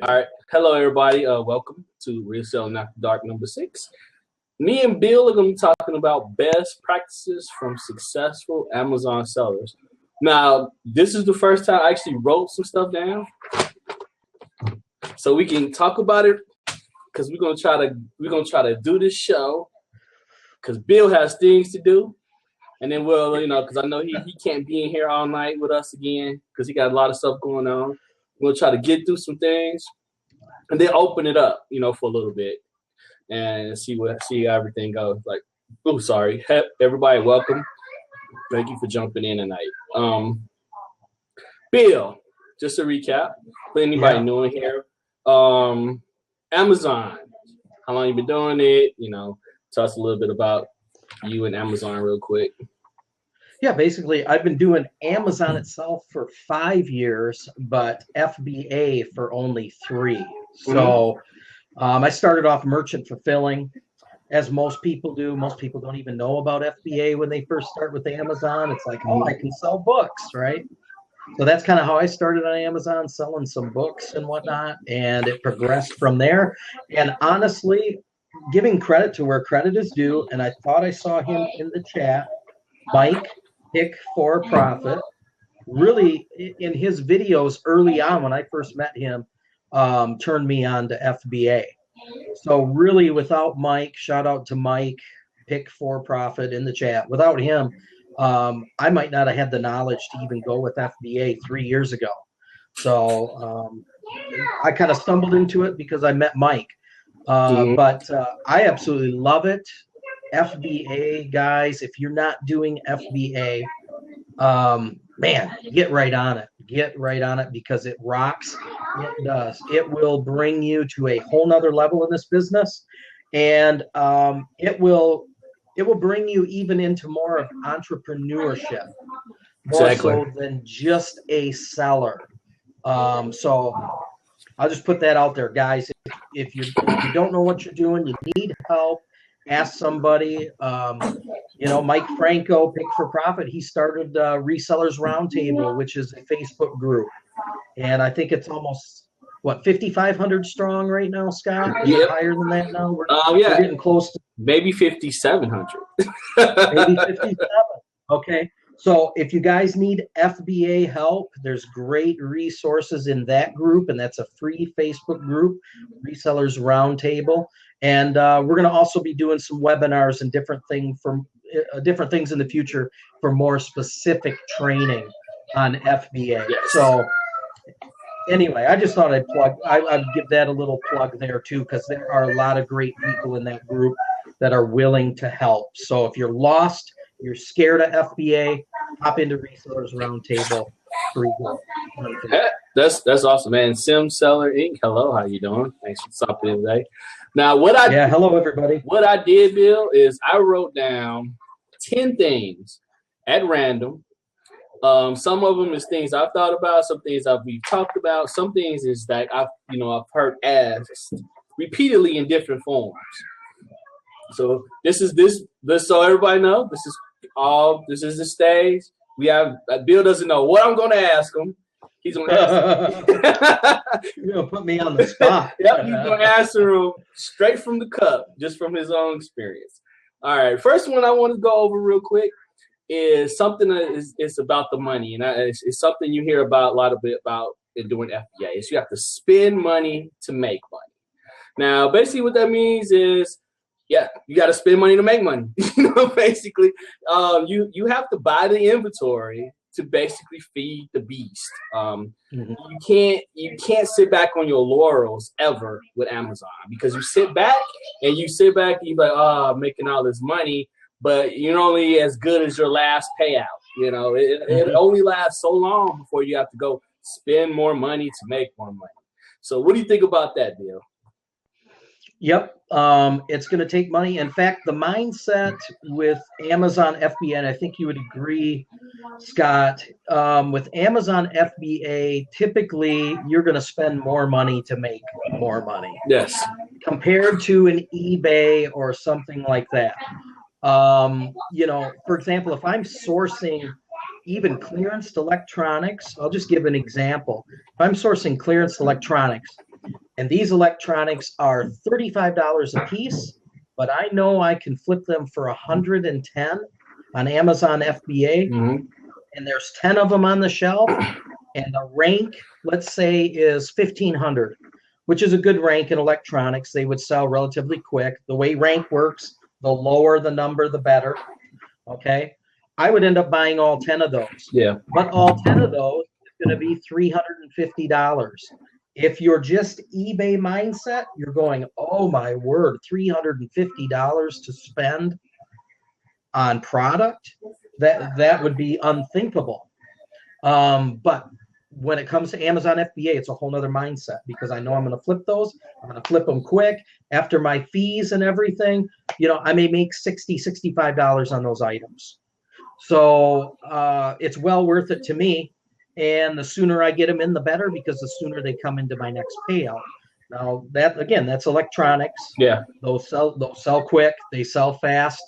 All right. Hello, everybody. Welcome to Reseller After Dark number 6. Me and Bill are going to be talking about best practices from successful Amazon sellers. Now, this is the first time I actually wrote some stuff down, so we can talk about it. Because we're gonna try to do this show. Because Bill has things to do, and then because I know he can't be in here all night with us again because he got a lot of stuff going on. We'll try to get through some things, and then open it up, for a little bit, and see how everything goes. Like, sorry, everybody, welcome. Thank you for jumping in tonight. Bill, just to recap for anybody new in here, Amazon. How long you been doing it? Tell us a little bit about you and Amazon real quick. Yeah, basically, I've been doing Amazon itself for 5 years, but FBA for only 3. So I started off merchant fulfilling, as most people do. Most people don't even know about FBA when they first start with Amazon. It's like, oh, I can sell books, right? So that's kind of how I started on Amazon, selling some books and whatnot, and it progressed from there. And honestly, giving credit to where credit is due, and I thought I saw him in the chat, Mike, Pick for Profit, really in his videos early on when I first met him, turned me on to FBA. So really, without Mike, shout out to Mike, Pick for Profit in the chat. Without him, I might not have had the knowledge to even go with FBA 3 years ago. So I kind of stumbled into it because I met Mike. But I absolutely love it. FBA, guys, if you're not doing FBA, man, get right on it. Get right on it because it rocks. It does. It will bring you to a whole nother level in this business, and it will bring you even into more of entrepreneurship, more so than just a seller. So I'll just put that out there, guys. If you don't know what you're doing, you need help, ask somebody. Mike Franco, Pick for Profit, he started Resellers Roundtable, which is a Facebook group. And I think it's almost, 5,500 strong right now, Scott? Yep. Higher than that now? We're getting close to maybe 5,700. maybe 57. Okay. So if you guys need FBA help, there's great resources in that group, and that's a free Facebook group, Resellers Roundtable. And we're going to also be doing some webinars and different things in the future for more specific training on FBA. Yes. So anyway, I just thought I'd give that a little plug there too, because there are a lot of great people in that group that are willing to help. So if you're lost, you're scared of FBA, hop into Resellers Roundtable. Free go. That's awesome, man. Sim Seller Inc. Hello, how you doing? Thanks for stopping in today. Now, hello everybody. What I did, Bill, is I wrote down 10 things at random. Some of them is things I've thought about, some things we've talked about, some things is that I've heard asked repeatedly in different forms. So this so everybody know, this is the stage. We have Bill doesn't know what I'm going to ask him. He's going to ask You're going to put me on the spot. Yep, he's going to answer him straight from the cup, just from his own experience. All right, first one I want to go over real quick is something that is about the money, and it's something you hear about a lot of it about in doing FBA. Is you have to spend money to make money. Now, basically, what that means is, you got to spend money to make money. Basically, you have to buy the inventory to basically feed the beast. You can't sit back on your laurels ever with Amazon, because you sit back and you're like, I'm making all this money, but you're only as good as your last payout. It only lasts so long before you have to go spend more money to make more money. So what do you think about that, Bill? Yep. It's going to take money. In fact, the mindset with Amazon FBA, and I think you would agree, Scott, with Amazon FBA, typically you're going to spend more money to make more money. Yes. Compared to an eBay or something like that. For example, if I'm sourcing even clearance electronics, I'll just give an example. If I'm sourcing clearance electronics, And these electronics are $35 a piece, but I know I can flip them for 110 on Amazon FBA. Mm-hmm. And there's 10 of them on the shelf. And the rank, let's say, is 1,500, which is a good rank in electronics. They would sell relatively quick. The way rank works, the lower the number, the better. Okay. I would end up buying all 10 of those. Yeah. But all 10 of those is going to be $350. If you're just eBay mindset, you're going, oh my word, $350 to spend on product? That would be unthinkable. But when it comes to Amazon FBA, it's a whole nother mindset because I know I'm going to flip those. I'm going to flip them quick. After my fees and everything, I may make $60, $65 on those items. So it's well worth it to me. And the sooner I get them in, the better, because the sooner they come into my next payout. Now, that's electronics. Yeah. They'll sell quick. They sell fast.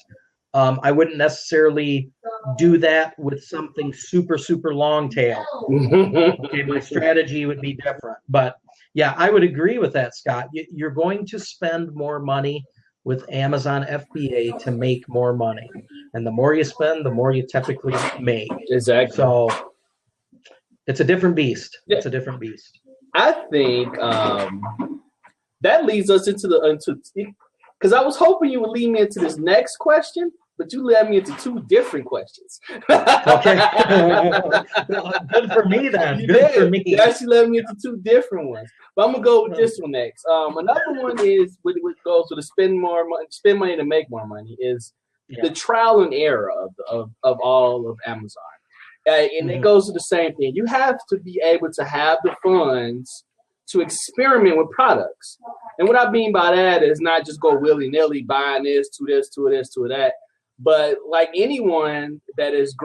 I wouldn't necessarily do that with something super, super long tail. Okay, my strategy would be different. But yeah, I would agree with that, Scott. You're going to spend more money with Amazon FBA to make more money. And the more you spend, the more you typically make. Exactly. So it's a different beast. Yeah. It's a different beast. I think that leads us into because I was hoping you would lead me into this next question, but you led me into two different questions. Okay. Good for me then. Good for me. You actually led me into two different ones. But I'm going to go with this one next. Another one is, which goes to the spend money to make more money, is the trial and error of all of Amazon. And it goes to the same thing. You have to be able to have the funds to experiment with products. And what I mean by that is not just go willy-nilly buying this, to this, to this, to that. But like anyone that is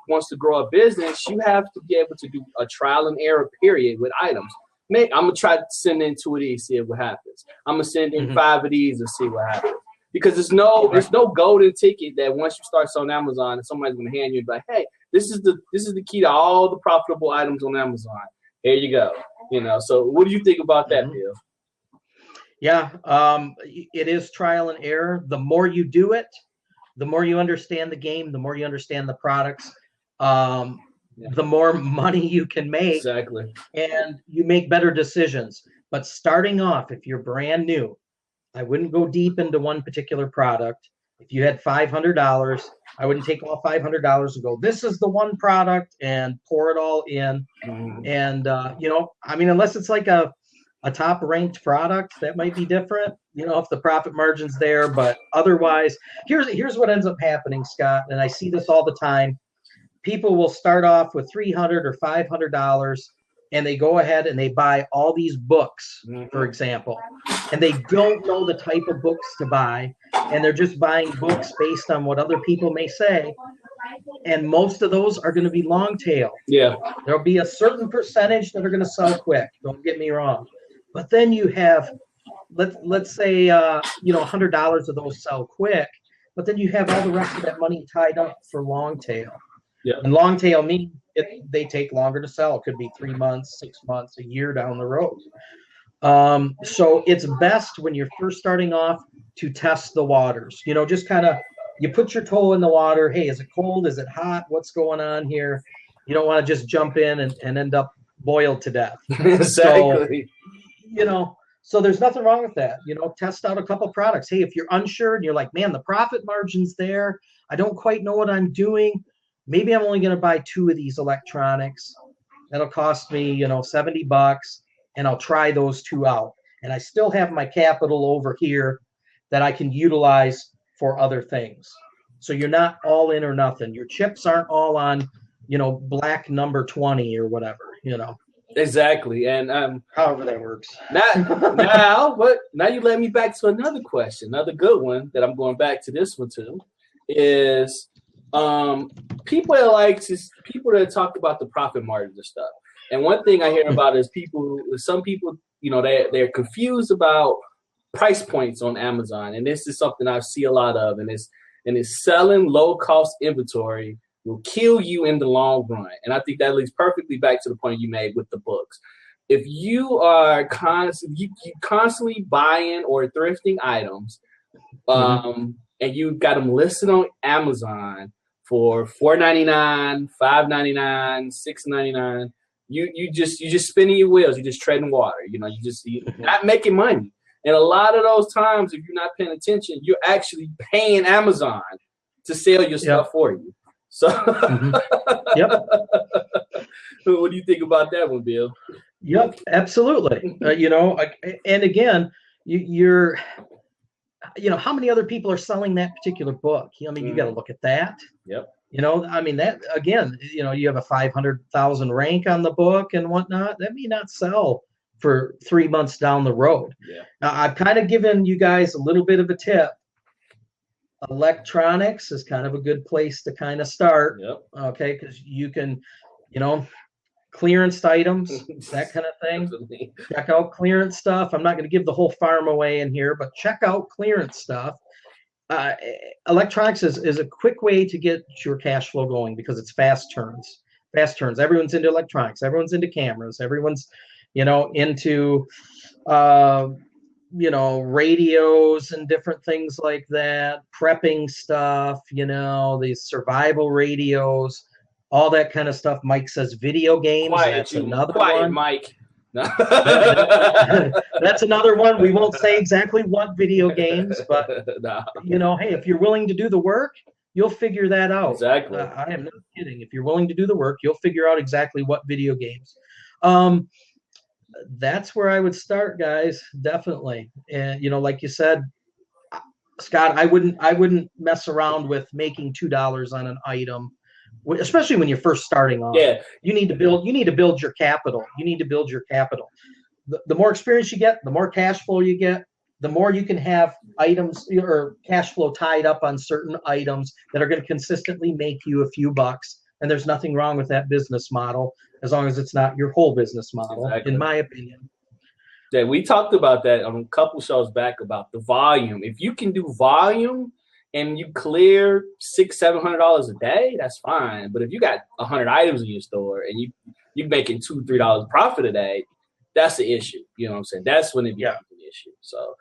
wants to grow a business, you have to be able to do a trial and error period with items. I'm going to try to send in 2 of these, see what happens. I'm going to send in 5 of these and see what happens. Because there's no golden ticket that once you start selling Amazon, somebody's going to hand you like, hey, this is the key to all the profitable items on Amazon. Here you go. So what do you think about that, Bill? Yeah, it is trial and error. The more you do it, the more you understand the game, the more you understand the products, the more money you can make. Exactly. And you make better decisions. But starting off, if you're brand new, I wouldn't go deep into one particular product. If you had $500, I wouldn't take all $500 and go, this is the one product, and pour it all in. And, unless it's like a top ranked product, that might be different, if the profit margin's there. But otherwise, here's what ends up happening, Scott, and I see this all the time. People will start off with $300 or $500, and they go ahead and they buy all these books, for example, and they don't know the type of books to buy, and they're just buying books based on what other people may say. And most of those are going to be long tail. Yeah. There'll be a certain percentage that are going to sell quick. Don't get me wrong. But then you have, let's say, $100 of those sell quick, but then you have all the rest of that money tied up for long tail. Yeah. And long tail means they take longer to sell. It could be 3 months, 6 months, a year down the road. So it's best when you're first starting off to test the waters. Just kind of, you put your toe in the water. Hey, is it cold? Is it hot? What's going on here? You don't want to just jump in and end up boiled to death. Exactly. So there's nothing wrong with that. Test out a couple products. Hey, if you're unsure and you're like, man, the profit margin's there, I don't quite know what I'm doing. Maybe I'm only going to buy 2 of these electronics. That'll cost me, $70, and I'll try those 2 out. And I still have my capital over here that I can utilize for other things. So you're not all in or nothing. Your chips aren't all on, black number 20 or whatever, Exactly. And however that works. Now you led me back to another question, another good one that I'm going back to this one too, is people that talk about the profit margins and stuff. And one thing I hear about is some people, they're confused about price points on Amazon. And this is something I see a lot of, and it's selling low cost inventory will kill you in the long run. And I think that leads perfectly back to the point you made with the books. if you are constantly buying or thrifting items, and you got them listed on Amazon for $4.99, $5.99, $6.99, you just spinning your wheels. You're just treading water. You know, you're not making money. And a lot of those times, if you're not paying attention, you're actually paying Amazon to sell your stuff for you. So, what do you think about that one, Bill? Yep, absolutely. You know, and again, you're, you know, how many other people are selling that particular book? I mean, you got to look at that. Yep. You know, I mean, that again, you know, you have a 500,000 rank on the book and whatnot. That may not sell for 3 months down the road. Yeah. Now, I've kind of given you guys a little bit of a tip. Electronics is kind of a good place to kind of start. Yep. Okay, because you can, you know, clearance items, that kind of thing. Absolutely. Check out clearance stuff. I'm not going to give the whole farm away in here, but check out clearance stuff. Electronics is a quick way to get your cash flow going because it's fast turns. Fast turns. Everyone's into electronics. Everyone's into cameras. Everyone's, you know, into, you know, radios and different things like that. Prepping stuff, you know, these survival radios, all that kind of stuff. Mike says video games. That's another one. Mike. That's another one. We won't say exactly what video games, but you know, hey, if you're willing to do the work, you'll figure that out. Exactly. I am not kidding. If you're willing to do the work, you'll figure out exactly what video games. That's where I would start, guys. Definitely. And you know, like you said, Scott, I wouldn't mess around with making $2 on an item, especially when you're first starting off. Yeah. You need to build your capital. You need to build your capital. The more experience you get, the more cash flow you get, the more you can have items or cash flow tied up on certain items that are going to consistently make you a few bucks. And there's nothing wrong with that business model as long as it's not your whole business model, in my opinion. Yeah, we talked about that on a couple shows back about the volume. If you can do volume and you clear $600-$700 a day, that's fine. But if you got 100 items in your store and you're making $2-3 profit a day, that's the issue. You know what I'm saying? That's when it becomes an issue. So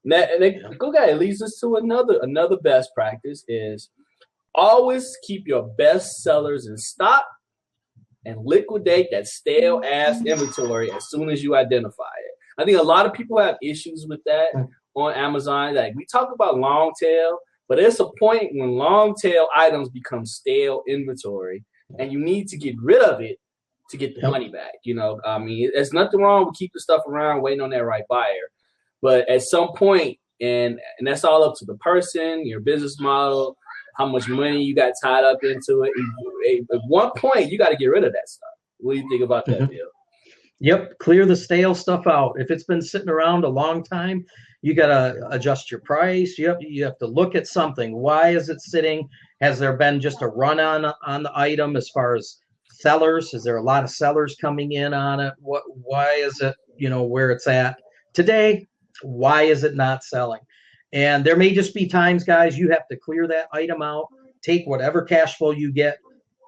it leads us to another best practice is always keep your best sellers in stock and liquidate that stale ass inventory as soon as you identify it. I think a lot of people have issues with that on Amazon. Like we talk about long tail, but there's a point when long tail items become stale inventory and you need to get rid of it to get the money back. You know, I mean, there's nothing wrong with keeping stuff around waiting on that right buyer. But at some point, and that's all up to the person, your business model, how much money you got tied up into it. At one point, you got to get rid of that stuff. What do you think about that, Bill? Yep, clear the stale stuff out. If it's been sitting around a long time, you got to adjust your price. You have to look at something. Why is it sitting? Has there been just a run on the item as far as sellers? Is there a lot of sellers coming in on it? Why is it, you know, where it's at today? Why is it not selling? And there may just be times, guys, you have to clear that item out, take whatever cash flow you get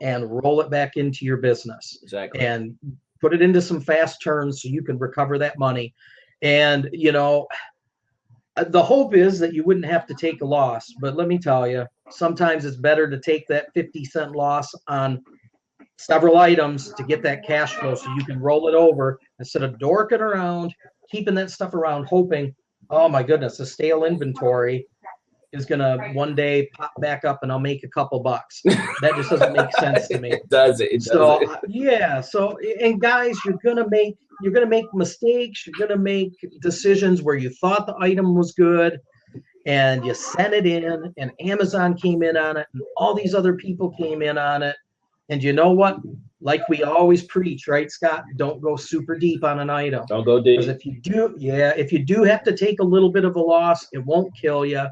and roll it back into your business. Exactly. And put it into some fast turns so you can recover that money. And, you know, the hope is that you wouldn't have to take a loss. But let me tell you, sometimes it's better to take that 50-cent loss on several items to get that cash flow so you can roll it over instead of dorking around, keeping that stuff around, hoping, oh my goodness, the stale inventory is going to one day pop back up and I'll make a couple bucks. That just doesn't make sense to me. It does. Yeah. So, and guys, you're going to make mistakes. You're going to make decisions where you thought the item was good and you sent it in and Amazon came in on it and all these other people came in on it. And you know what? Like we always preach, right, Scott? Don't go super deep on an item. Don't go deep. Because if you do have to take a little bit of a loss, it won't kill you.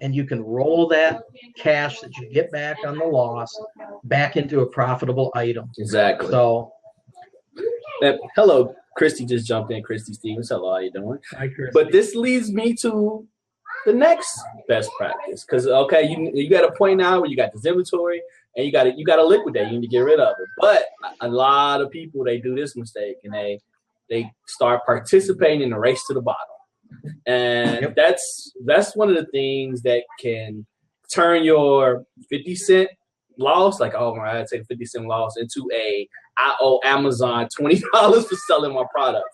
And you can roll that cash that you get back on the loss back into a profitable item. Exactly. So, hello, Christy just jumped in. Christy Stevens, hello, how you doing? Hi, Christy. But this leads me to the next best practice. Because, okay, you got a point now where you got this inventory, and you got to liquidate. You need to get rid of it. But a lot of people, they do this mistake, and they start participating in the race to the bottom. And that's one of the things that can turn your 50 cent loss, like, oh my, I take a 50 cent loss, into I owe Amazon $20 for selling my product.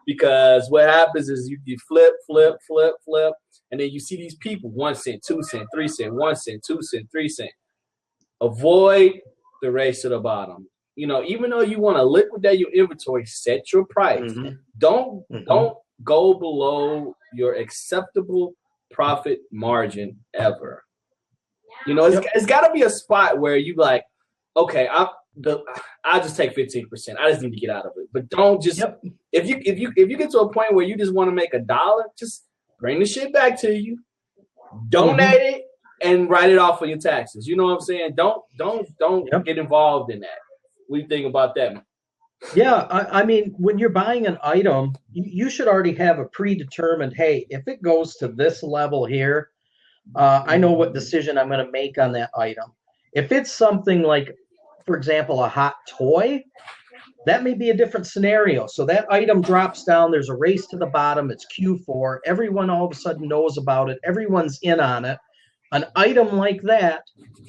Because what happens is you flip, and then you see these people 1 cent, 2 cent, 3 cent, 1 cent, 2 cent, 3 cent. Avoid the race to the bottom. Even though you want to liquidate your inventory, set your price. Don't go below your acceptable profit margin ever. It's got to be a spot where you like, okay, I'll just take 15%. I just need to get out of it. But don't just if you get to a point where you just want to make $1, just bring the shit back to you, donate it, and write it off for your taxes. You know what I'm saying? Don't get involved in that. What do you think about that? Yeah, I mean, when you're buying an item, you should already have a predetermined, hey, if it goes to this level here, I know what decision I'm going to make on that item. If it's something like, for example, a hot toy, that may be a different scenario. So that item drops down, there's a race to the bottom, it's Q4, everyone all of a sudden knows about it, everyone's in on it. An item like that,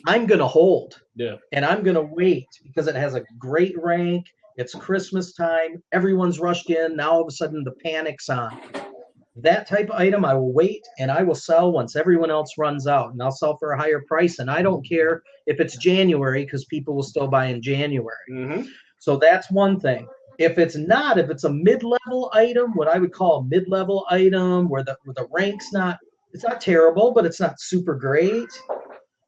I'm going to hold. Yeah. And I'm going to wait because it has a great rank. It's Christmas time. Everyone's rushed in. Now all of a sudden the panic's on. That type of item, I will wait and I will sell once everyone else runs out. And I'll sell for a higher price. And I don't care if it's January because people will still buy in January. So that's one thing. If it's not, if it's a mid-level item, what I would call a mid-level item where the rank's it's not terrible, but it's not super great.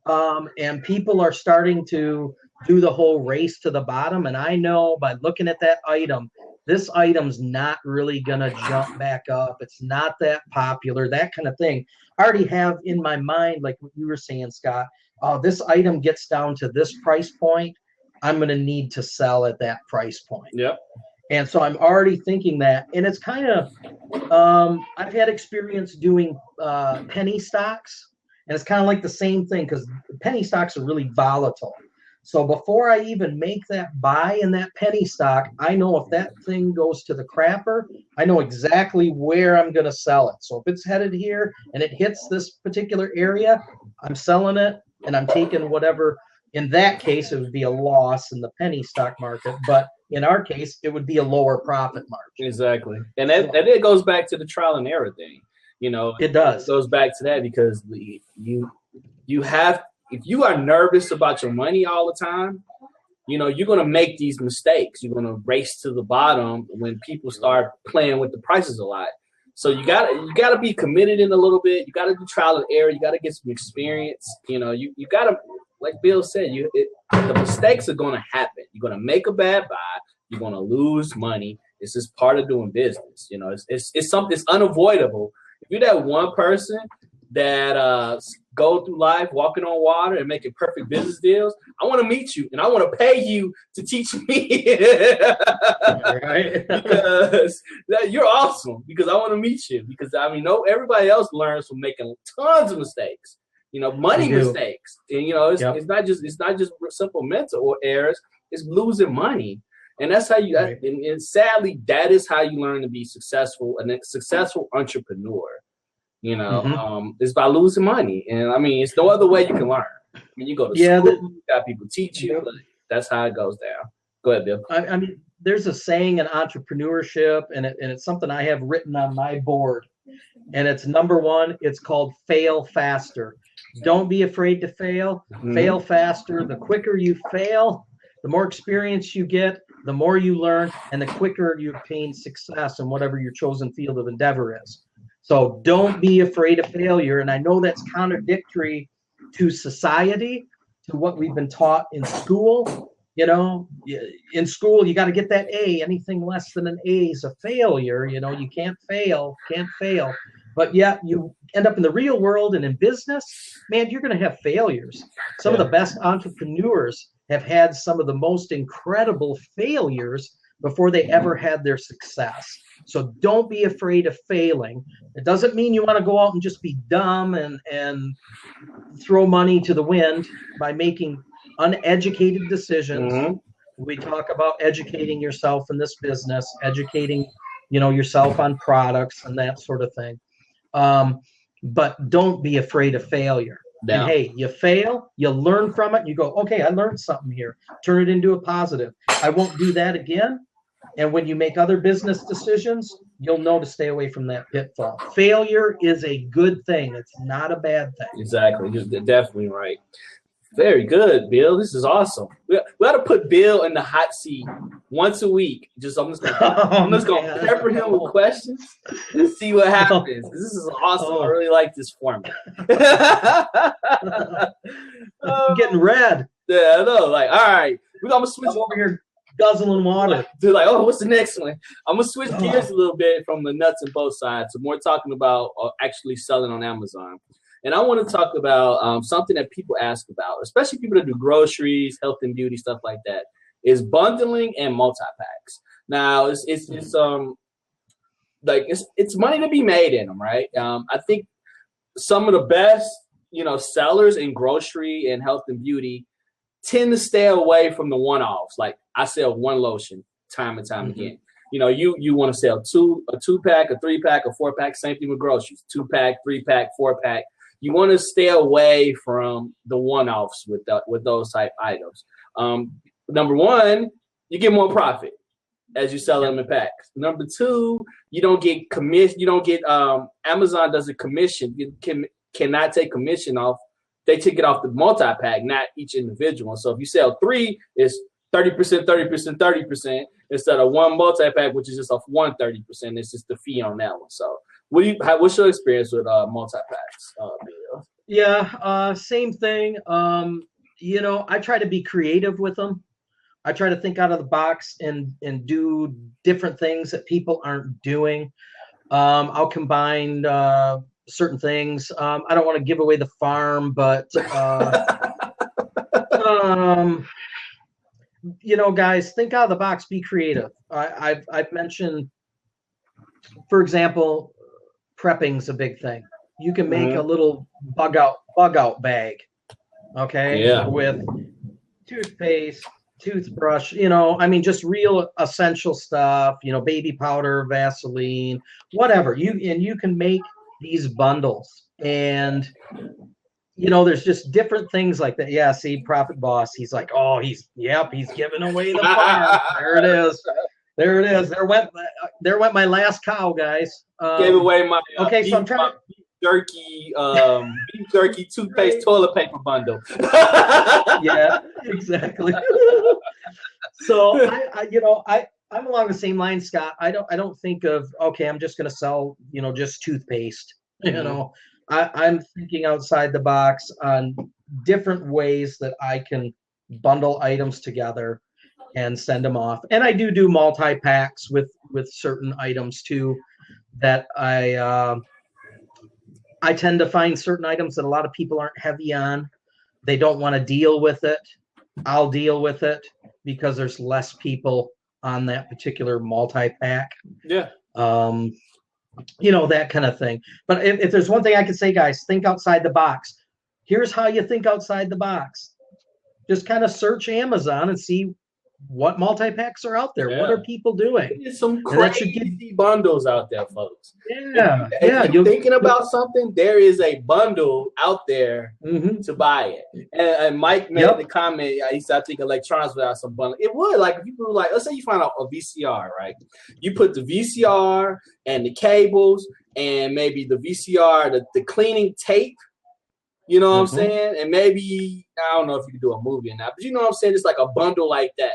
And people are starting to do the whole race to the bottom. And I know by looking at that item, this item's not really going to jump back up. It's not that popular, that kind of thing. I already have in my mind, like what you were saying, Scott, this item gets down to this price point, I'm going to need to sell at that price point. Yep. And so I'm already thinking that. And it's kind of, I've had experience doing penny stocks. And it's kind of like the same thing because penny stocks are really volatile. So before I even make that buy in that penny stock, I know if that thing goes to the crapper, I know exactly where I'm going to sell it. So if it's headed here and it hits this particular area, I'm selling it and I'm taking whatever. In that case, it would be a loss in the penny stock market. But in our case, it would be a lower profit margin. Exactly. And it goes back to the trial and error thing. It does. It goes back to that because you have, if you are nervous about your money all the time, you're going to make these mistakes. You're going to race to the bottom when people start playing with the prices a lot. So you got to be committed in a little bit. You got to do trial and error. You got to get some experience. You got to, like Bill said, the mistakes are going to happen. You're going to make a bad buy. You're going to lose money. It's just part of doing business. It's something. It's unavoidable. If you're that one person that go through life walking on water and making perfect business deals, I want to meet you and I want to pay you to teach me. Right. Because you're awesome. Because I want to meet you. Because everybody else learns from making tons of mistakes. Money mistakes, and it's not just simple mental errors. It's losing money, and that's how you. Right. And sadly, that is how you learn to be successful, and a successful entrepreneur. Is by losing money, and it's no other way you can learn. You go to school, you got people teach you. But that's how it goes down. Go ahead, Bill. There's a saying in entrepreneurship, and it's something I have written on my board, and it's number one. It's called fail faster. Don't be afraid to fail. Fail faster. The quicker you fail, the more experience you get, the more you learn, and the quicker you obtain success in whatever your chosen field of endeavor is. So don't be afraid of failure. And I know that's contradictory to society, to what we've been taught in school. In school, you got to get that A. Anything less than an A is a failure. You can't fail. But yet you end up in the real world and in business, man, you're going to have failures. Some of the best entrepreneurs have had some of the most incredible failures before they ever had their success. So don't be afraid of failing. It doesn't mean you want to go out and just be dumb and throw money to the wind by making uneducated decisions. We talk about educating yourself in this business, educating, yourself on products and that sort of thing. But don't be afraid of failure. And Now, hey, you fail, you learn from it. You go, okay, I learned something here. Turn it into a positive. I won't do that again. And when you make other business decisions, you'll know to stay away from that pitfall. Failure is a good thing. It's not a bad thing. exactly. You're definitely right. Very good, Bill. This is awesome. We got to put Bill in the hot seat once a week. I'm just gonna pepper him with questions and see what happens. This is awesome. I really like this format. I'm getting red. Yeah, I know. Like, all right, I'm gonna switch over here guzzling water. They're like, oh, what's the next one? I'm gonna switch gears a little bit from the nuts and bolts side to more talking about actually selling on Amazon. And I want to talk about something that people ask about, especially people that do groceries, health and beauty, stuff like that, is bundling and multi-packs. Now, it's money to be made in them, right? I think some of the best, sellers in grocery and health and beauty tend to stay away from the one-offs. Like, I sell one lotion time and time again. You want to sell a 2-pack, a 3-pack, a 4-pack, same thing with groceries, 2-pack, 3-pack, 4-pack. You want to stay away from the one-offs with those type items. Number one, you get more profit as you sell them in packs. Number two, you don't get commission. You don't get Amazon doesn't commission. You cannot take commission off. They take it off the multi-pack, not each individual. So if you sell 3, it's 30%, 30%, 30% instead of one multi-pack, which is just off 130%. It's just the fee on that one. So what's your experience with multi-packs? Yeah, same thing. I try to be creative with them. I try to think out of the box and do different things that people aren't doing. I'll combine certain things. I don't want to give away the farm, but guys, think out of the box, be creative. I've mentioned, for example, prepping's a big thing. You can make a little bug out bag, okay? Yeah. With toothpaste, toothbrush, just real essential stuff, baby powder, Vaseline, whatever. You can make these bundles, and there's just different things like that. Yeah, see, Profit Boss, he's like, oh, he's giving away the farm. There it is. There went my last cow, guys. Gave away my so I'm trying beef jerky toothpaste toilet paper bundle. Yeah, exactly. So I'm along the same line, Scott. I don't think of, okay, I'm just going to sell just toothpaste. I'm thinking outside the box on different ways that I can bundle items together and send them off. And I do multi-packs with certain items too, that I tend to find certain items that a lot of people aren't heavy on. They don't want to deal with it. I'll deal with it because there's less people on that particular multi-pack. Yeah. That kind of thing. But if there's one thing I could say, guys, think outside the box. Here's how you think outside the box. Just kind of search Amazon and see what multi-packs are out there. Yeah. What are people doing? There's some crazy bundles out there, folks. Yeah. If you're thinking about something, there is a bundle out there to buy it. And Mike made the comment, he said, I think electronics without some bundle. It would, like, if people were like, let's say you find out a VCR, right? You put the VCR and the cables and maybe the VCR, the cleaning tape, you know what I'm saying? And maybe, I don't know if you can do a movie or not, but you know what I'm saying? It's like a bundle like that.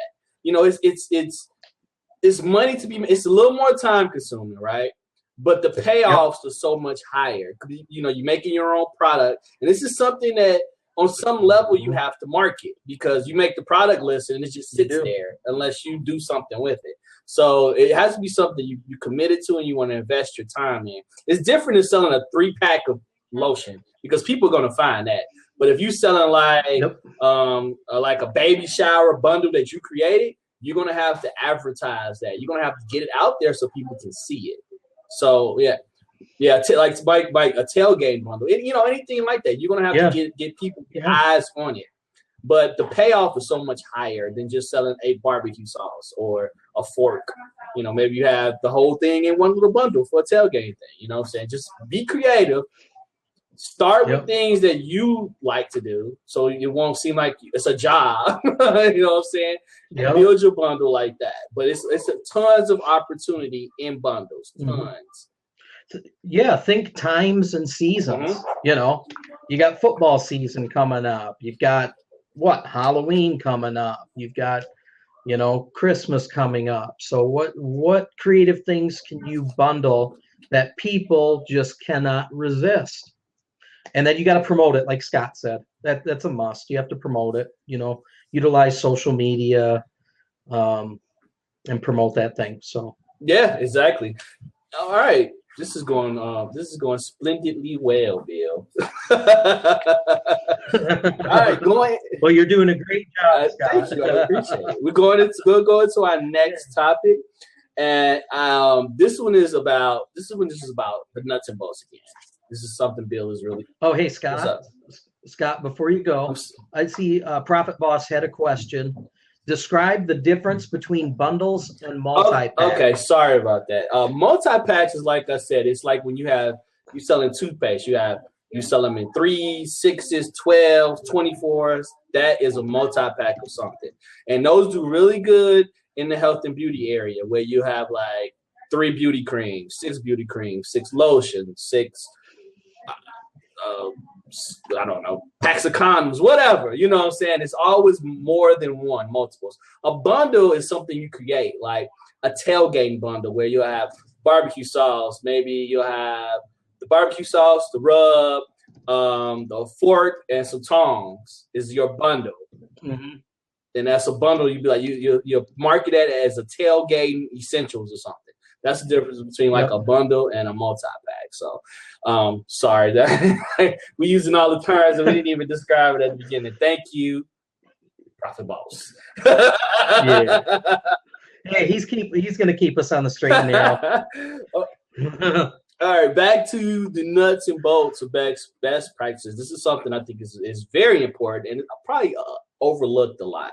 It's money to be, it's a little more time consuming, right? But the payoffs are so much higher. You're making your own product. And this is something that on some level you have to market, because you make the product list and it just sits there unless you do something with it. So it has to be something you committed to and you want to invest your time in. It's different than selling a 3-pack of lotion, because people are going to find that. But if you're selling like a baby shower bundle that you created, you're going to have to advertise that. You're going to have to get it out there so people can see it. So, like a tailgate bundle. Anything like that. You're going to have to get people eyes on it. but the payoff is so much higher than just selling a barbecue sauce or a fork. You know, maybe you have the whole thing in one little bundle for a tailgate thing. You know what I'm saying? Just be creative. Start with things that you like to do, so it won't seem like it's a job. You know what I'm saying? Build your bundle like that. But it's tons of opportunity in bundles, tons. Yeah, think times and seasons. You know, you got football season coming up. You've got Halloween coming up. You've got, you know, Christmas coming up. So what creative things can you bundle that people just cannot resist? And then you got to promote it, like Scott said. That's a must. You have to promote it. You know, utilize social media, and promote that thing. So yeah, exactly. All right, this is going splendidly well, Bill. All right, going. Well, you're doing a great job, Scott. Thank you. I appreciate it. We'll go into our next topic, and this one is about the nuts and bolts again. This is something Bill is really. Oh, hey, Scott. Scott, before you go, I see Profit Boss had a question. Describe the difference between bundles and multi-packs. Okay, sorry about that. Multi-packs is, like I said, it's like when you're selling toothpaste. You sell them in 3s, 6s, 12s, 24s. That is a multi-pack of something. And those do really good in the health and beauty area, where you have like 3 beauty creams, 6 beauty creams, 6 lotions, 6 I don't know, packs of condoms, whatever. You know what I'm saying? It's always more than one, multiples. A bundle is something you create, like a tailgating bundle where you'll have barbecue sauce. Maybe you'll have the barbecue sauce, the rub, the fork, and some tongs is your bundle. And that's a bundle. You'd be like, you market that as a tailgating essentials or something. That's the difference between like a bundle and a multi-pack. So, sorry that we're using all the terms and we didn't even describe it at the beginning. Thank you, Profit Boss. Hey, he's going to keep us on the straight and narrow. All right, back to the nuts and bolts of best practices. This is something I think is very important and probably overlooked a lot.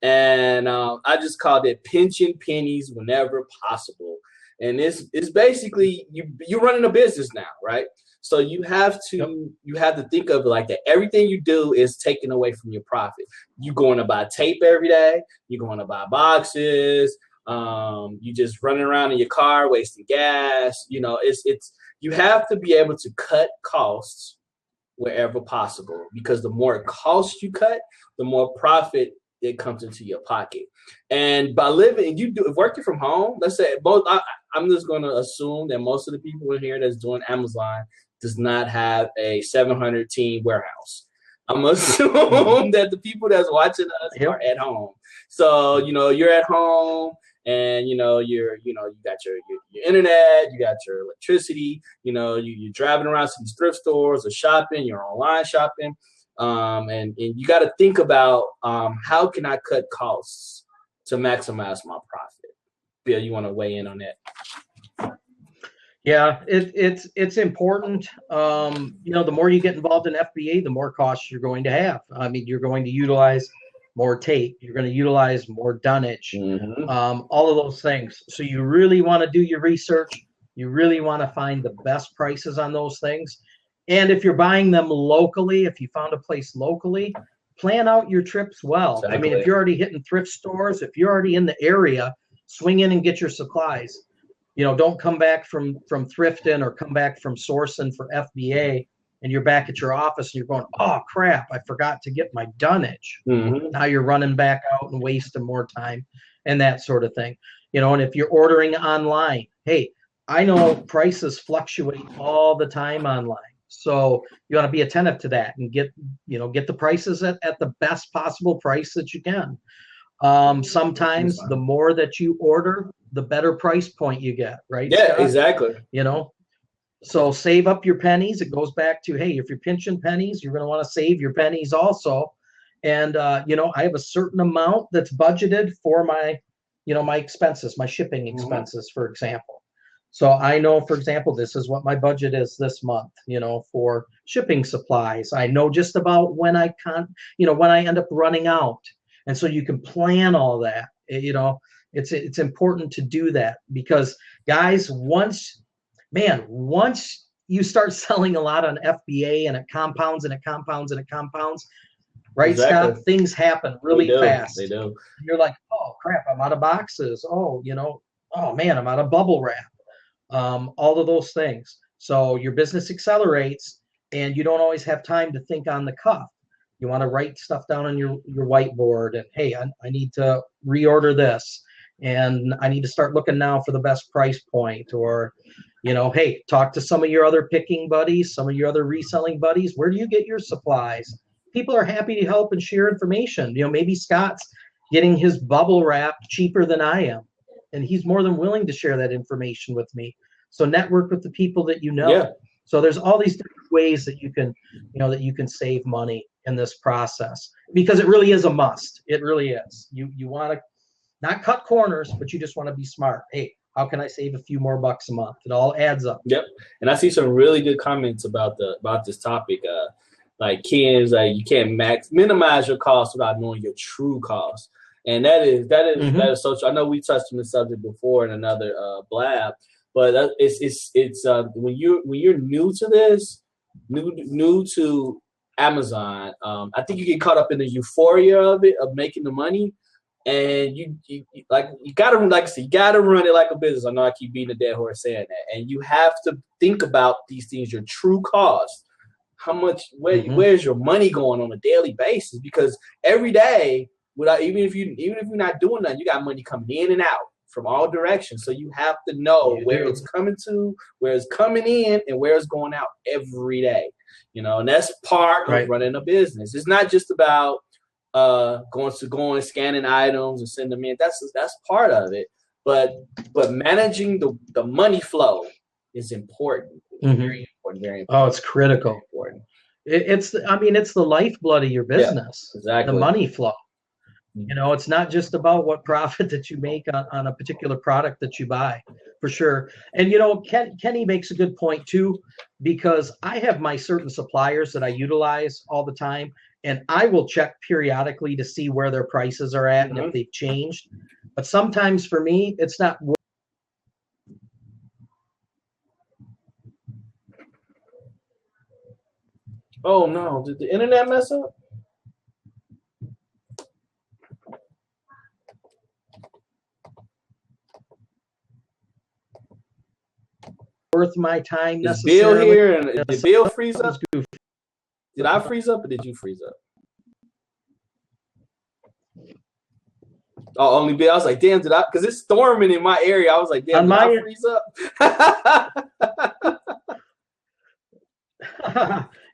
And I just called it pinching pennies whenever possible. And it's basically you're running a business now, right? So you have to think of it like that. Everything you do is taken away from your profit. You're going to buy tape every day. You're going to buy boxes. You just running around in your car wasting gas. You know, it's you have to be able to cut costs wherever possible, because the more costs you cut, the more profit it comes into your pocket. And by working from home, let's say I'm just going to assume that most of the people in here that's doing Amazon does not have a 700 team warehouse. I'm assuming that the people that's watching us are at home. So, you know, you're at home and, you know, you got your internet, you got your electricity, you know, you're driving around to these thrift stores or shopping, you're online shopping. And you got to think about how can I cut costs to maximize my profit? Bill, you want to weigh in on that? Yeah, it's important. You know, the more you get involved in FBA, the more costs you're going to have. I mean, you're going to utilize more tape. You're going to utilize more dunnage, all of those things. So you really want to do your research. You really want to find the best prices on those things. And if you're buying them locally, if you found a place locally, plan out your trips well. Exactly. I mean, if you're already hitting thrift stores, if you're already in the area, swing in and get your supplies. You know, don't come back from thrifting or come back from sourcing for FBA and you're back at your office and you're going, oh, crap, I forgot to get my dunnage. Now you're running back out and wasting more time and that sort of thing. You know, and if you're ordering online, hey, I know prices fluctuate all the time online. So you want to be attentive to that and get the prices at the best possible price that you can. Sometimes the more that you order, the better price point you get, right? Yeah, Scott? exactly. You know, so save up your pennies. It goes back to, hey, if you're pinching pennies, you're going to want to save your pennies also. And, you know, I have a certain amount that's budgeted for my, you know, my expenses, my shipping expenses, for example. So I know, for example, this is what my budget is this month, for shipping supplies. I know just about when when I end up running out. And so you can plan all that. It's important to do that because guys, once you start selling a lot on FBA and it compounds and it compounds and it compounds, right, Exactly. Scott? Things happen really fast. They do. You're like, oh crap, I'm out of boxes. Oh, oh man, I'm out of bubble wrap. All of those things. So your business accelerates and you don't always have time to think on the cuff. You want to write stuff down on your whiteboard and, hey, I need to reorder this and I need to start looking now for the best price point, or, hey, talk to some of your other picking buddies, some of your other reselling buddies. Where do you get your supplies? People are happy to help and share information. Maybe Scott's getting his bubble wrap cheaper than I am, and he's more than willing to share that information with me. So network with the people that you know. Yeah. So there's all these different ways that you can save money in this process, because it really is a must. It really is. You want to not cut corners, but you just want to be smart. Hey, how can I save a few more bucks a month? It all adds up. Yep. And I see some really good comments about this topic. Like Ken's like, you can't minimize your costs without knowing your true cost. And that is so true. I know we touched on the subject before in another blab, but it's when you're new to this, new to Amazon, I think you get caught up in the euphoria of it, of making the money, and you gotta, like I said, you gotta run it like a business. I know I keep beating a dead horse saying that, and you have to think about these things, your true cost, how much, where's your money going on a daily basis, because every day, even if you're not doing nothing, you got money coming in and out from all directions. So you have to know where it's coming to, where it's coming in, and where it's going out every day. And that's part of running a business. It's not just about going scanning items and sending them in. That's part of it. But managing the money flow is important. Very important. Very important. Oh, it's critical. Very important. It's the lifeblood of your business. Yeah, exactly. The money flow. It's not just about what profit that you make on a particular product that you buy, for sure. And, Kenny makes a good point too, because I have my certain suppliers that I utilize all the time, and I will check periodically to see where their prices are at and if they've changed. But sometimes for me, it's not. Oh no, did the internet mess up? Worth my time necessarily. Is Bill here? And did Bill freeze up? Did I freeze up or did you freeze up? Oh, only Bill. I was like, damn, because it's storming in my area. I was like, damn, did I freeze up?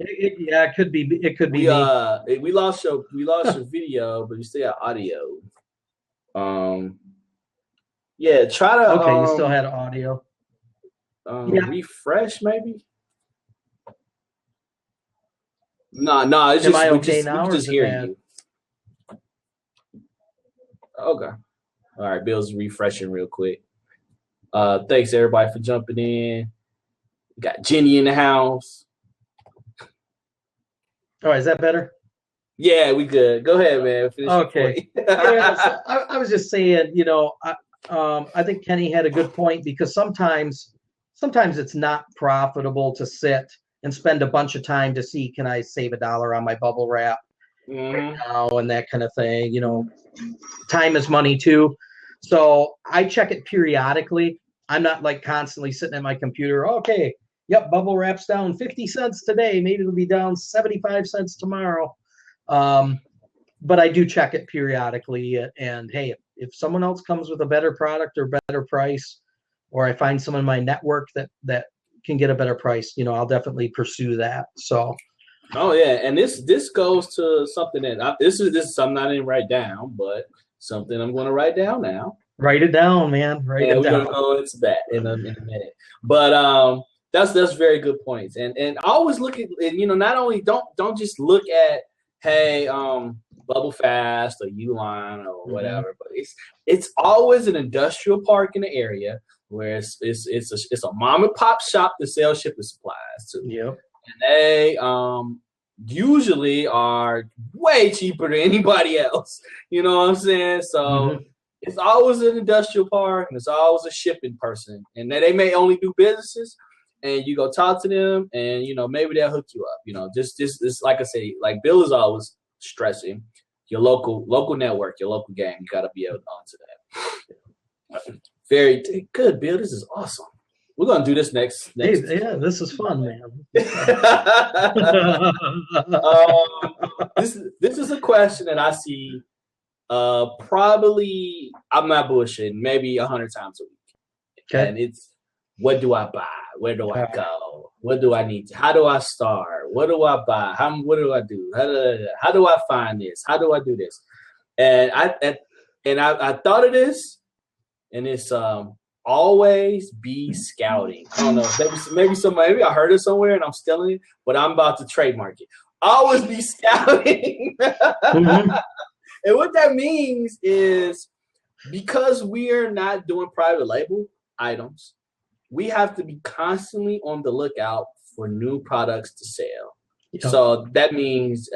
It could be. It could be. We lost your video, but you still got audio. Yeah, try to. Okay, you still had audio. Refresh maybe. No, it's Am just I okay now, we just hear you. Okay. All right, Bill's refreshing real quick. Thanks everybody for jumping in. We got Jenny in the house. Oh, is that better? Yeah, we good. Go ahead, man. Finish okay. I was just saying, I think Kenny had a good point, because sometimes it's not profitable to sit and spend a bunch of time to see, can I save $1 on my bubble wrap right now, and that kind of thing. Time is money too. So I check it periodically. I'm not like constantly sitting at my computer. Okay, yep, bubble wrap's down 50 cents today. Maybe it'll be down 75 cents tomorrow. But I do check it periodically. And hey, if someone else comes with a better product or better price, or I find someone in my network that can get a better price, I'll definitely pursue that. So. Oh yeah, and this goes to something that this is something I didn't write down, but something I'm going to write down now. Write it down, man. Write it down. We're going to go into that in a minute. But that's very good points. And I always look at, not only don't just look at, hey, Bubble Fast or Uline or whatever, but it's always an industrial park in the area where it's a mom and pop shop that sells shipping supplies too. Yep. And they usually are way cheaper than anybody else. You know what I'm saying? So it's always an industrial park and it's always a shipping person. And they may only do businesses, and you go talk to them, and maybe they'll hook you up. Just like I say, like Bill is always stressing, your local network, your local game. You got to be able to answer that. Very good, Bill. This is awesome. We're gonna do this next. Yeah, this is fun, man. This is a question that I see. Probably, I'm not bullshitting, maybe 100 times a week. Okay. And it's, what do I buy? Where do I go? What do I need to? How do I start? What do I buy? What do I do? How do I find this? How do I do this? And I thought of this, and it's always be scouting. I don't know, maybe I heard it somewhere and I'm stealing it, but I'm about to trademark it. Always be scouting. And what that means is, because we are not doing private label items, we have to be constantly on the lookout for new products to sell. Yep. So that means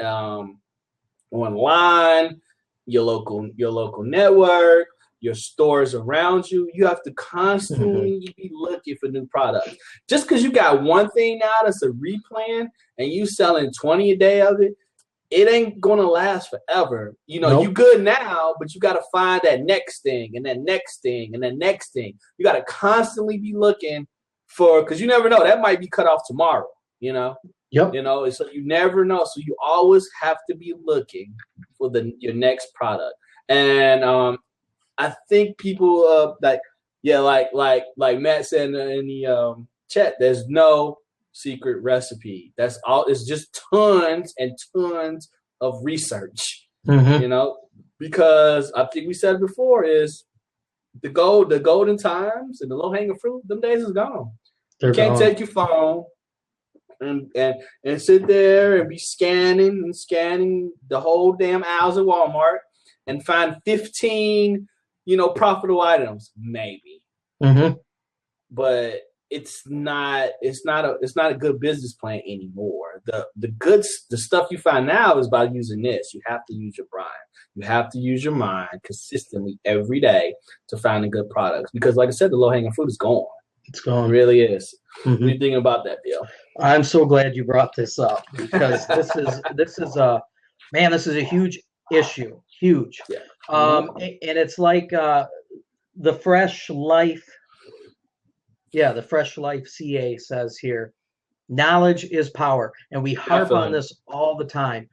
online, your local network, your stores around you. You have to constantly be looking for new products. Just because you got one thing now that's a replan and you selling 20 a day of it, it ain't gonna last forever. You good now, but you gotta find that next thing and that next thing and that next thing. You gotta constantly be looking for, because you never know, that might be cut off tomorrow. Yep. So you never know. So you always have to be looking for your next product. And I think people like Matt said in the chat, there's no secret recipe. That's all. It's just tons and tons of research. Because I think we said it before, is the golden times and the low hanging fruit, them days is gone. You can't take your phone and sit there and be scanning the whole damn aisles at Walmart and find 15 profitable items, maybe. But it's not a good business plan anymore. The stuff you find now is by using this. You have to use your brain. You have to use your mind consistently every day to find the good products. Because like I said, the low hanging fruit is gone. It's gone. It really is. What do you think about that, Bill? I'm so glad you brought this up, because this is a huge issue. Huge. Yeah. And it's like the Fresh Life. Yeah, the Fresh Life CA says here, knowledge is power. And we harp on this all the time.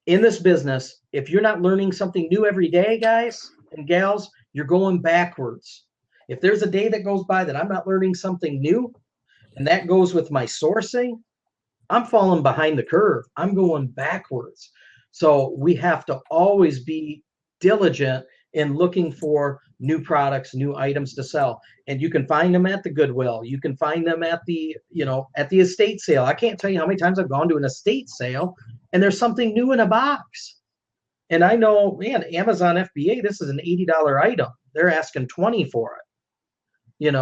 In this business, if you're not learning something new every day, guys and gals, you're going backwards. If there's a day that goes by that I'm not learning something new, and that goes with my sourcing, I'm falling behind the curve. I'm going backwards. So we have to always be diligent in looking for new products, new items to sell. And you can find them at the Goodwill. You can find them at the estate sale. I can't tell you how many times I've gone to an estate sale and there's something new in a box. And I know, man, Amazon FBA, this is an $80 item. They're asking $20 for it.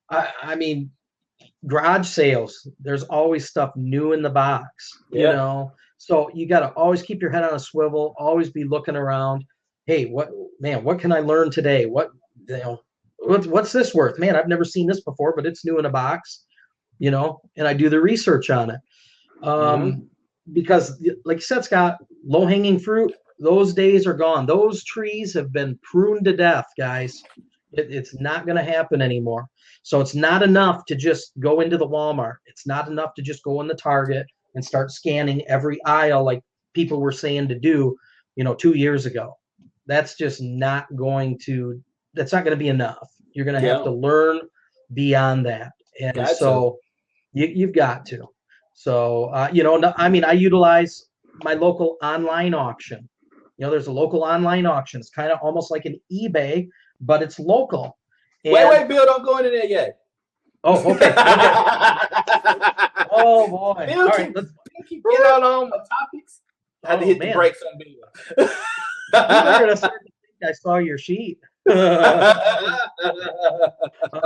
I mean, garage sales, there's always stuff new in the box, So you got to always keep your head on a swivel, always be looking around. Hey, what can I learn today? What's this worth? Man, I've never seen this before, but it's new in a box, and I do the research on it. Because like you said, Scott, low hanging fruit, those days are gone. Those trees have been pruned to death, guys. It's not going to happen anymore. So it's not enough to just go into the Walmart. It's not enough to just go in the Target and start scanning every aisle like people were saying to do, 2 years ago. That's just not going to be enough. You're going to have to learn beyond that. And you've got to. So, I utilize my local online auction. There's a local online auction. It's kind of almost like an eBay, but it's local. And wait, Bill, don't go into that yet. Oh, okay. Oh, boy. Bill, all right, let's get on the topics. I had to hit the brakes on Bill. You're going to start to think I saw your sheet. All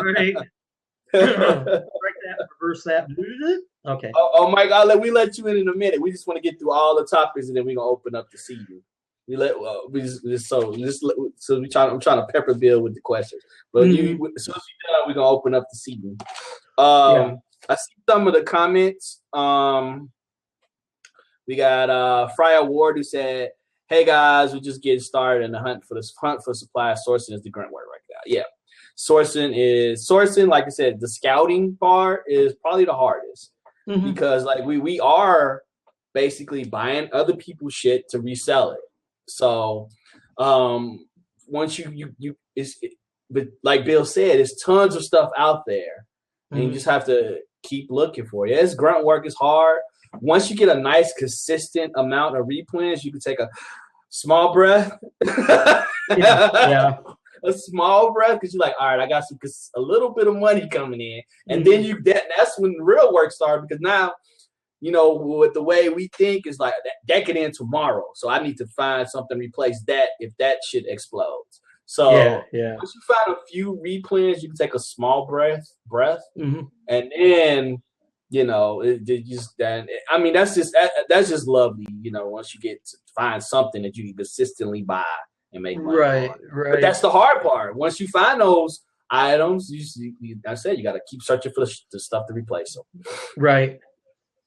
right. Break that, reverse that. Okay. Oh my God, we let you in a minute. We just want to get through all the topics, and then we're gonna open up to see you. I'm trying to pepper Bill with the questions, but as soon as you're done, we're gonna open up to see you. I see some of the comments. We got Fryer Ward who said, "Hey guys, we're just getting started, and the hunt for supply sourcing is the grunt work right now." Yeah, sourcing. Like I said, the scouting part is probably the hardest because like we are basically buying other people's shit to resell it. So once but like Bill said, there's tons of stuff out there, and you just have to keep looking for it. Yes, grunt work is hard. Once you get a nice consistent amount of replens, you can take a small breath. Yeah. A small breath, because you're like, all right, I got a little bit of money coming in, and then that's when the real work starts, because now, you know, with the way we think is like that could end tomorrow, so I need to find something to replace that if that shit explodes. So once you find a few replens, you can take a small breath, and then, you know, that's just lovely, you know, once you get to find something that you can consistently buy and make money. Right. But that's the hard part. Once you find those items, I said you got to keep searching for the stuff to replace them. Right.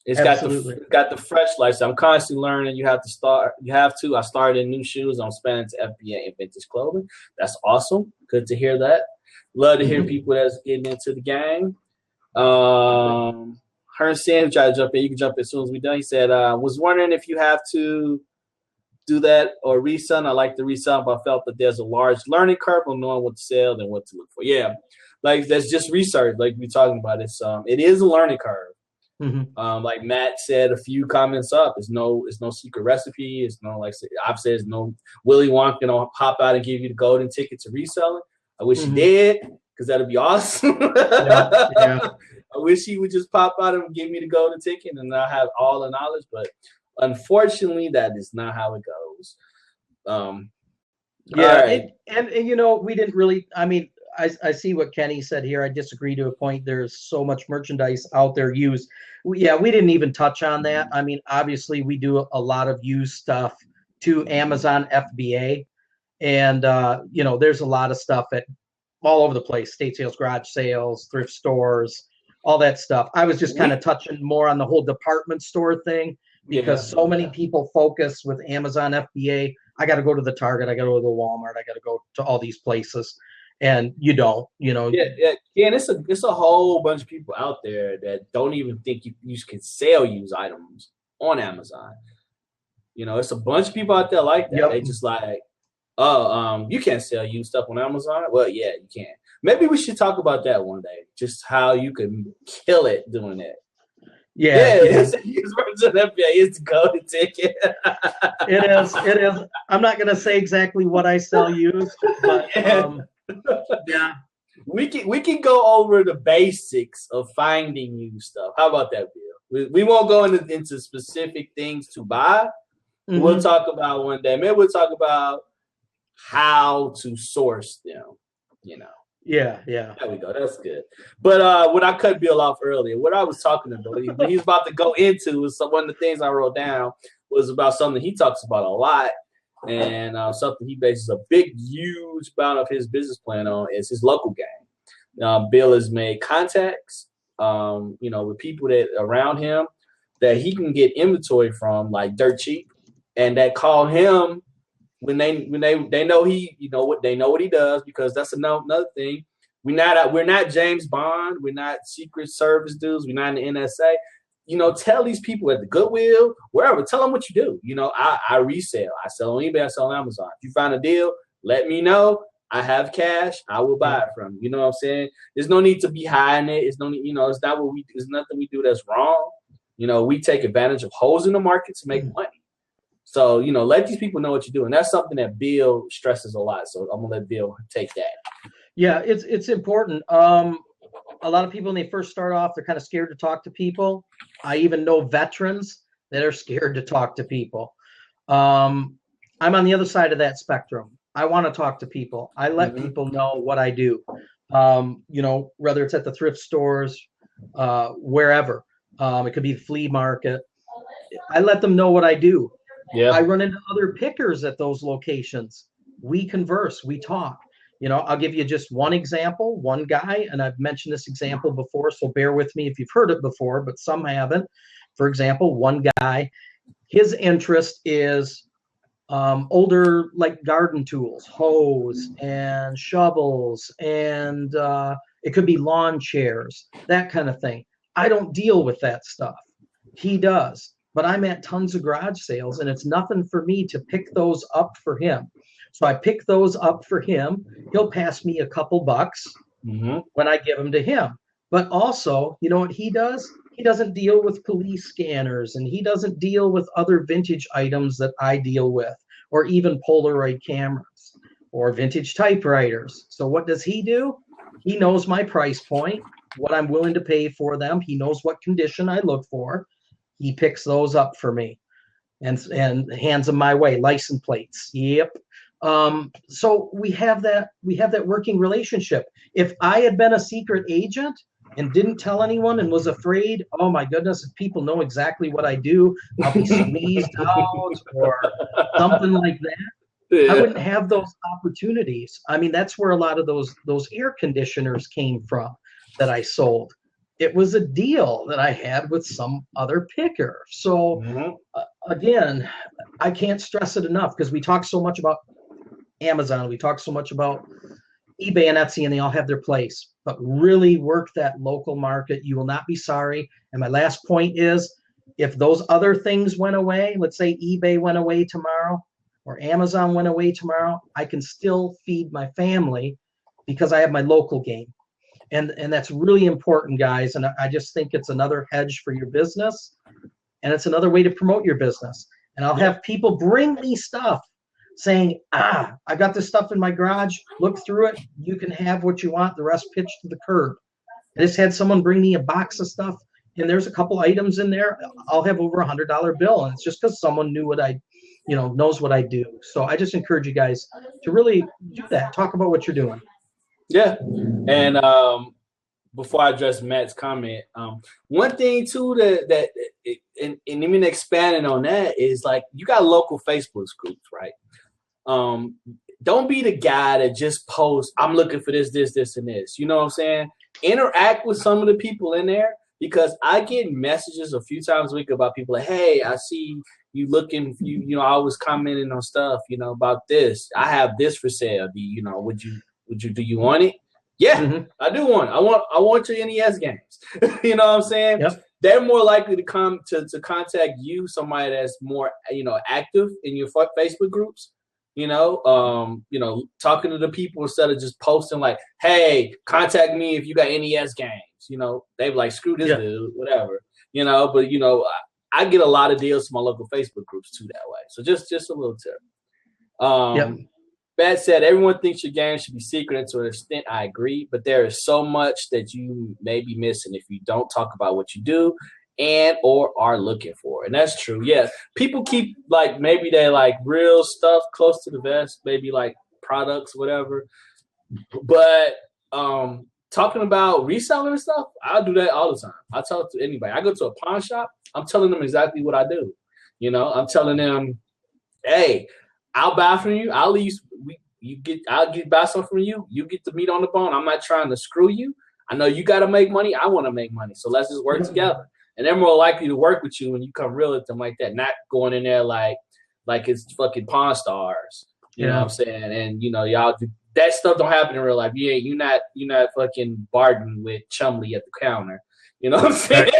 It's got the fresh lifestyle. I'm constantly learning. You have to. I started in new shoes. I'm expanding to FBA and vintage clothing. That's awesome. Good to hear that. Love to hear people that's getting into the game. Her Sam tried to jump in. You can jump in as soon as we're done. He said, was wondering if you have to do that or resell. I like to resell, but I felt that there's a large learning curve on knowing what to sell and what to look for. Yeah, like that's just research. Like we're talking about, it is a learning curve. Like Matt said a few comments up, it's no secret recipe. It's no, like I've said, it's no Willy Wonka gonna pop out and give you the golden ticket to reselling. I wish he did, because that'd be awesome. I wish he would just pop out and give me the golden ticket and I have all the knowledge, but unfortunately that is not how it goes. Right. And you know, we didn't really, I mean, I see what Kenny said here. I disagree to a point. There's so much merchandise out there used. We didn't even touch on that. I mean, obviously we do a lot of used stuff to Amazon FBA, and you know, there's a lot of stuff at all over the place, state sales, garage sales, thrift stores, all that stuff. I was just kind of touching more on the whole department store thing, because so many people focus with Amazon FBA. I got to go to the Target. I got to go to the Walmart. I got to go to all these places. And you don't, you know. And it's a whole bunch of people out there that don't even think you can sell used items on Amazon. You know, it's a bunch of people out there like that. They just like, you can't sell used stuff on Amazon. Well, yeah, you can. Maybe we should talk about that one day. Just how you can kill it doing that. It's the golden ticket. It is. I'm not gonna say exactly what I sell used, but we can go over the basics of finding used stuff. How about that, Bill? We won't go into specific things to buy. We'll talk about one day. Maybe we'll talk about how to source them. You know. Yeah. There we go. That's good. But what I cut Bill off earlier, what I was talking about, what he was about to go into, was one of the things I wrote down was about something he talks about a lot, and something he bases a huge amount of his business plan on is his local game. Bill has made contacts, you know, with people that around him that he can get inventory from like dirt cheap, and that call him when they know they know what he does, because that's another thing. We're not James Bond. We're not Secret Service dudes. We're not in the NSA. You know, tell these people at the Goodwill, wherever, tell them what you do. You know, I resell. I sell on eBay. I sell on Amazon. If you find a deal, let me know. I have cash. I will buy it from you. You know what I'm saying? There's no need to be hiding it. It's no need, you know, it's not what we do. There's nothing we do that's wrong. You know, we take advantage of holes in the market to make money. So, you know, let these people know what you do. And that's something that Bill stresses a lot. So I'm going to let Bill take that. Yeah, it's important. A lot of people, when they first start off, they're kind of scared to talk to people. I even know veterans that are scared to talk to people. I'm on the other side of that spectrum. I want to talk to people. I let people know what I do. Whether it's at the thrift stores, wherever. It could be the flea market. I let them know what I do. Yeah. I run into other pickers at those locations. We converse, we talk. I'll give you just one example, one guy, and I've mentioned this example before, so bear with me if you've heard it before, but some haven't. For example, one guy, his interest is older like garden tools, hoes and shovels, and it could be lawn chairs, that kind of thing. I don't deal with that stuff. He does, but I'm at tons of garage sales, and it's nothing for me to pick those up for him. So I pick those up for him. He'll pass me a couple bucks when I give them to him. But also, you know what he does? He doesn't deal with police scanners, and he doesn't deal with other vintage items that I deal with, or even Polaroid cameras or vintage typewriters. So what does he do? He knows my price point, what I'm willing to pay for them. He knows what condition I look for. He picks those up for me and hands them my way. License plates. Yep. So we have that working relationship. If I had been a secret agent and didn't tell anyone and was afraid, oh my goodness, if people know exactly what I do, I'll be squeezed out or something like that. Yeah. I wouldn't have those opportunities. I mean, that's where a lot of those air conditioners came from that I sold. It was a deal that I had with some other picker. So again, I can't stress it enough, because we talk so much about Amazon, we talk so much about eBay and Etsy, and they all have their place, but really work that local market. You will not be sorry. And my last point is, if those other things went away, let's say eBay went away tomorrow or Amazon went away tomorrow, I can still feed my family because I have my local game. And that's really important, guys. And I just think it's another hedge for your business, and it's another way to promote your business. And I'll have people bring me stuff saying, I got this stuff in my garage, look through it, you can have what you want, the rest pitch to the curb. I just had someone bring me a box of stuff, and there's a couple items in there. I'll have over $100 bill, and it's just because someone knew knows what I do. So I just encourage you guys to really do that. Talk about what you're doing. Yeah. And before I address Matt's comment, one thing too that even expanding on that is, like, you got local Facebook groups, right? Don't be the guy that just posts, I'm looking for this, and this. You know what I'm saying? Interact with some of the people in there, because I get messages a few times a week about people like, hey, I see you looking, I was commenting on stuff, about this. I have this for sale. Do you want it? Yeah, I do want it. I want your NES games. You know what I'm saying? Yep. They're more likely to come to contact you, somebody that's more, active in your Facebook groups. Talking to the people instead of just posting like, hey, contact me if you got NES games. They be like, screw this dude, whatever. But I get a lot of deals from my local Facebook groups too that way. So just a little tip. Bat said, everyone thinks your game should be secret, and to an extent I agree, but there is so much that you may be missing if you don't talk about what you do and or are looking for. And that's true. Yeah. People keep, like, maybe they like real stuff close to the vest, maybe like products, whatever. But talking about reselling and stuff, I'll do that all the time. I talk to anybody. I go to a pawn shop, I'm telling them exactly what I do. I'm telling them, hey, I'll buy from you. I'll buy something from you. You get the meat on the bone. I'm not trying to screw you. I know you got to make money. I want to make money. So let's just work together. And they're more likely to work with you when you come real with them like that, not going in there like it's fucking Pawn Stars. You know what I'm saying? And y'all do that stuff. Don't happen in real life. You're not fucking bargaining with Chumley at the counter. You know what I'm saying?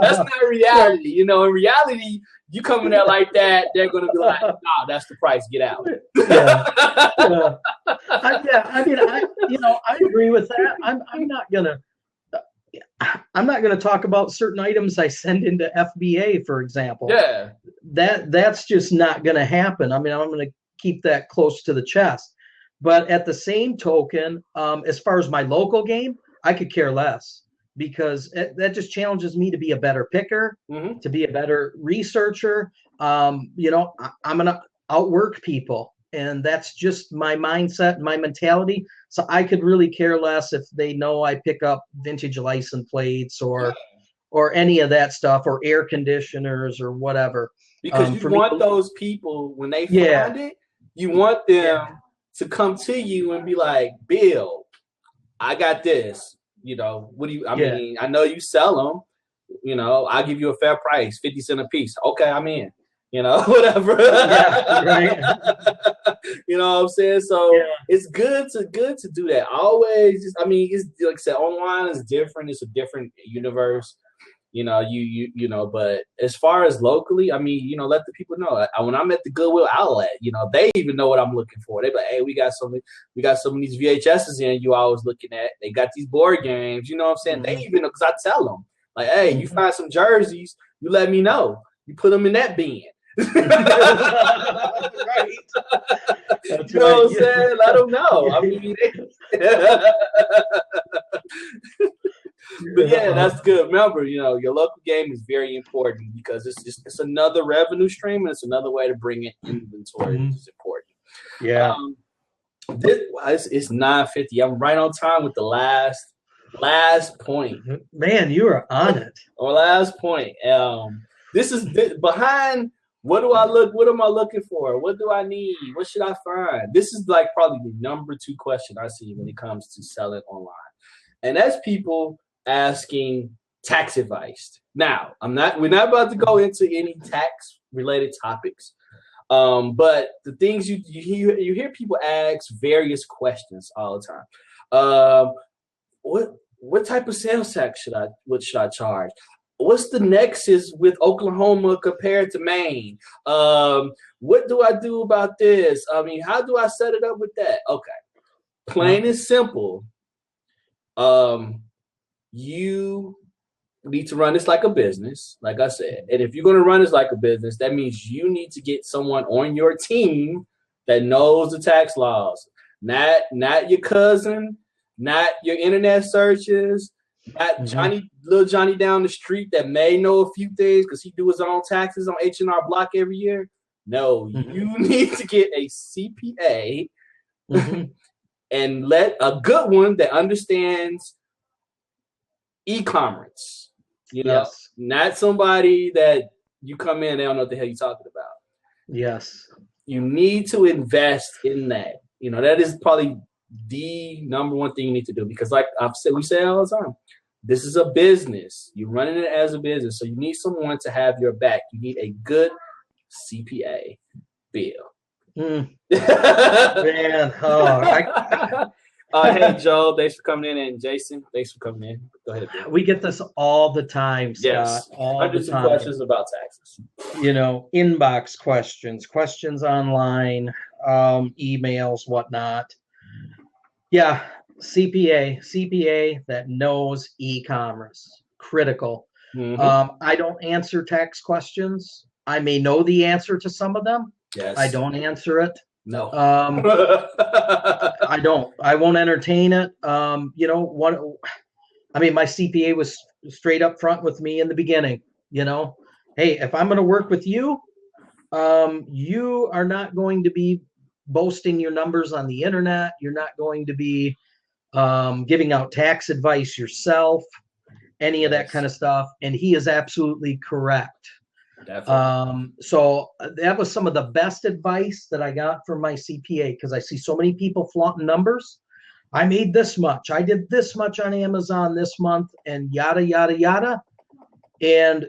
That's not reality. In reality, you come in there like that, they're going to be like, nah, that's the price. Get out. I agree with that. I'm not gonna talk about certain items I send into FBA, for example. Yeah. That's just not gonna happen. I mean, I'm gonna keep that close to the chest. But at the same token, as far as my local game, I could care less, because that just challenges me to be a better picker, to be a better researcher. outwork people. And that's just my mindset, my mentality. So I could really care less if they know I pick up vintage license plates or any of that stuff, or air conditioners or whatever. Because you For me, want those people, when they yeah, find it, you want them to come to you and be like, Bill, I got this. You know, what do you, I mean, I know you sell them. You know, I'll give you a fair price, 50 cents a piece. Okay, I'm in. You know, whatever. Yeah, right. You know what I'm saying? So it's good to do that. Always, just, I mean, it's like I said, online is different. It's a different universe. You know, you know, but as far as locally, I mean, you know, let the people know. When I'm at the Goodwill outlet, you know, they even know what I'm looking for. They be like, hey, we got some of these VHSs in you always looking at. They got these board games, you know what I'm saying? They even know, because I tell them, like, hey, you find some jerseys, you let me know. You put them in that bin. Right. That's you know what I'm saying? Let them know. I mean, but yeah, that's good. Remember, you know, your local game is very important because it's another revenue stream and it's another way to bring in inventory, which is important. Yeah. It's 9:50. I'm right on time with the last point. Man, you are on it. Our last point. This is behind. What am I looking for? What do I need? What should I find? This is like probably the number 2 question I see when it comes to selling online. And that's people asking tax advice. Now, we're not about to go into any tax related topics. But the things you hear people ask various questions all the time. What type of sales tax should I charge? What's the nexus with Oklahoma compared to Maine? What do I do about this? I mean, how do I set it up with that? Okay. Plain and simple. You need to run this like a business, like I said. And if you're going to run this like a business, that means you need to get someone on your team that knows the tax laws. Not your cousin, not your internet searches, not little Johnny down the street that may know a few things because he do his own taxes on H&R Block every year. No, you need to get a CPA and let a good one that understands e-commerce. You know, not somebody that you come in, they don't know what the hell you're talking about. Yes. You need to invest in that. You know, that is probably the number 1 thing you need to do because like I've said, we say all the time, this is a business. You're running it as a business. So you need someone to have your back. You need a good CPA, Bill. Man, hey, Joe, thanks for coming in. And Jason, thanks for coming in. Go ahead, Bill. We get this all the time, Scott. Yes. Hundreds of questions about taxes. You know, inbox questions online, emails, whatnot. Yeah, CPA that knows e-commerce, critical. I don't answer tax questions. I may know the answer to some of them. Yes. I don't answer it. No. I don't. I won't entertain it. You know what? I mean, my CPA was straight up front with me in the beginning. You know, hey, if I'm going to work with you, you are not going to be boasting your numbers on the internet. You're not going to be giving out tax advice yourself, any of that kind of stuff. And he is absolutely correct. So that was some of the best advice that I got from my CPA because I see so many people flaunting numbers. I made this much. I did this much on Amazon this month and yada, yada, yada. And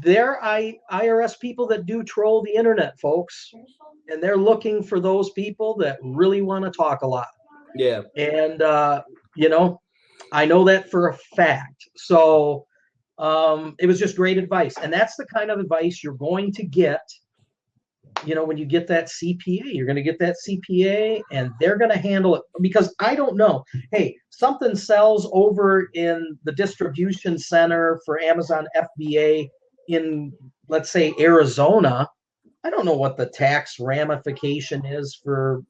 there are IRS people that do troll the internet, folks. And they're looking for those people that really want to talk a lot. Yeah. And, you know, I know that for a fact. So it was just great advice. And that's the kind of advice you're going to get, you know, when you get that CPA. You're going to get that CPA and they're going to handle it. Because I don't know. Hey, something sells over in the distribution center for Amazon FBA in, let's say, Arizona. I don't know what the tax ramification is for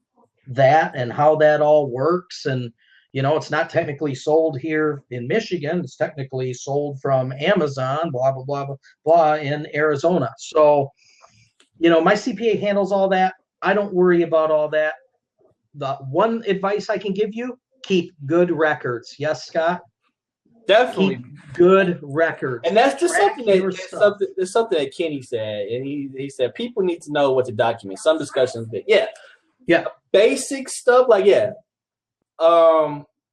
that and how that all works. And, you know, it's not technically sold here in Michigan. It's technically sold from Amazon, blah, blah, blah, blah, blah, in Arizona. So my CPA handles all that. I don't worry about all that. The one advice I can give you, keep good records. Yes, Scott? Definitely. Keep good records. And that's just Track that's something that Kenny said. And he said people need to know what to document. Some discussions, but yeah. Basic stuff like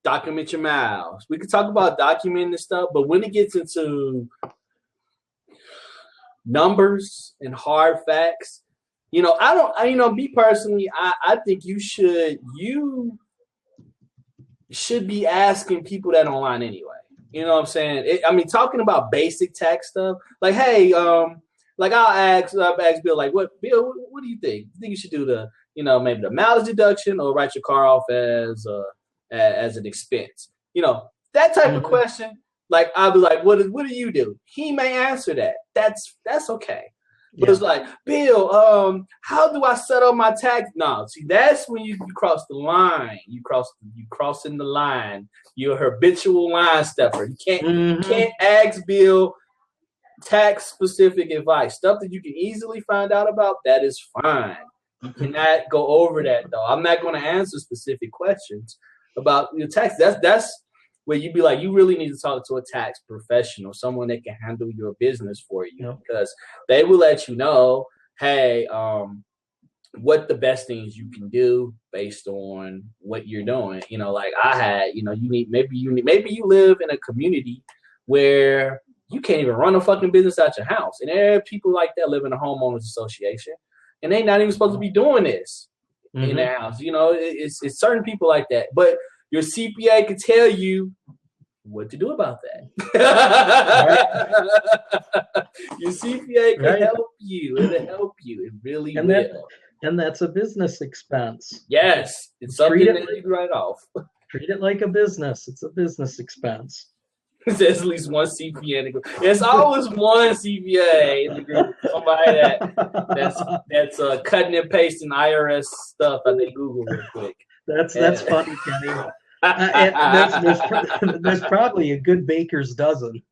document your miles. We could talk about documenting stuff, but when it gets into numbers and hard facts, me personally, I think you should be asking people that online anyway. You know what I'm saying? Talking about basic tax stuff, like, hey, like I'll ask Bill, like, what do you think? You think you should do the, maybe the mileage deduction or write your car off as an expense? That type of question. Like, I'll be like, what do you do? He may answer that. That's okay. But it's like, Bill, how do I settle my tax? No, see, that's when you cross the line. You crossing the line. You're a habitual line stepper. You can't ask Bill tax specific advice. Stuff that you can easily find out about, that is fine. You cannot go over that though. I'm not going to answer specific questions about your tax. That's where you'd be like, you really need to talk to a tax professional, someone that can handle your business for you, because they will let you know, hey, what the best things you can do based on what you're doing. Like I had, maybe you live in a community where you can't even run a fucking business out your house. And there are people like that live in a homeowners association, and they not even supposed to be doing this in their house. It's certain people like that. But your CPA can tell you what to do about that. Your CPA can help you. It'll help you. It really will. And that's a business expense. Yes. It's something that you can write off. Treat it like a business. It's a business expense. There's at least one CPA in the group. There's always one CPA in the group. Somebody that's cutting and pasting IRS stuff that they Google real quick. That's funny, Kenny. There's probably a good baker's dozen.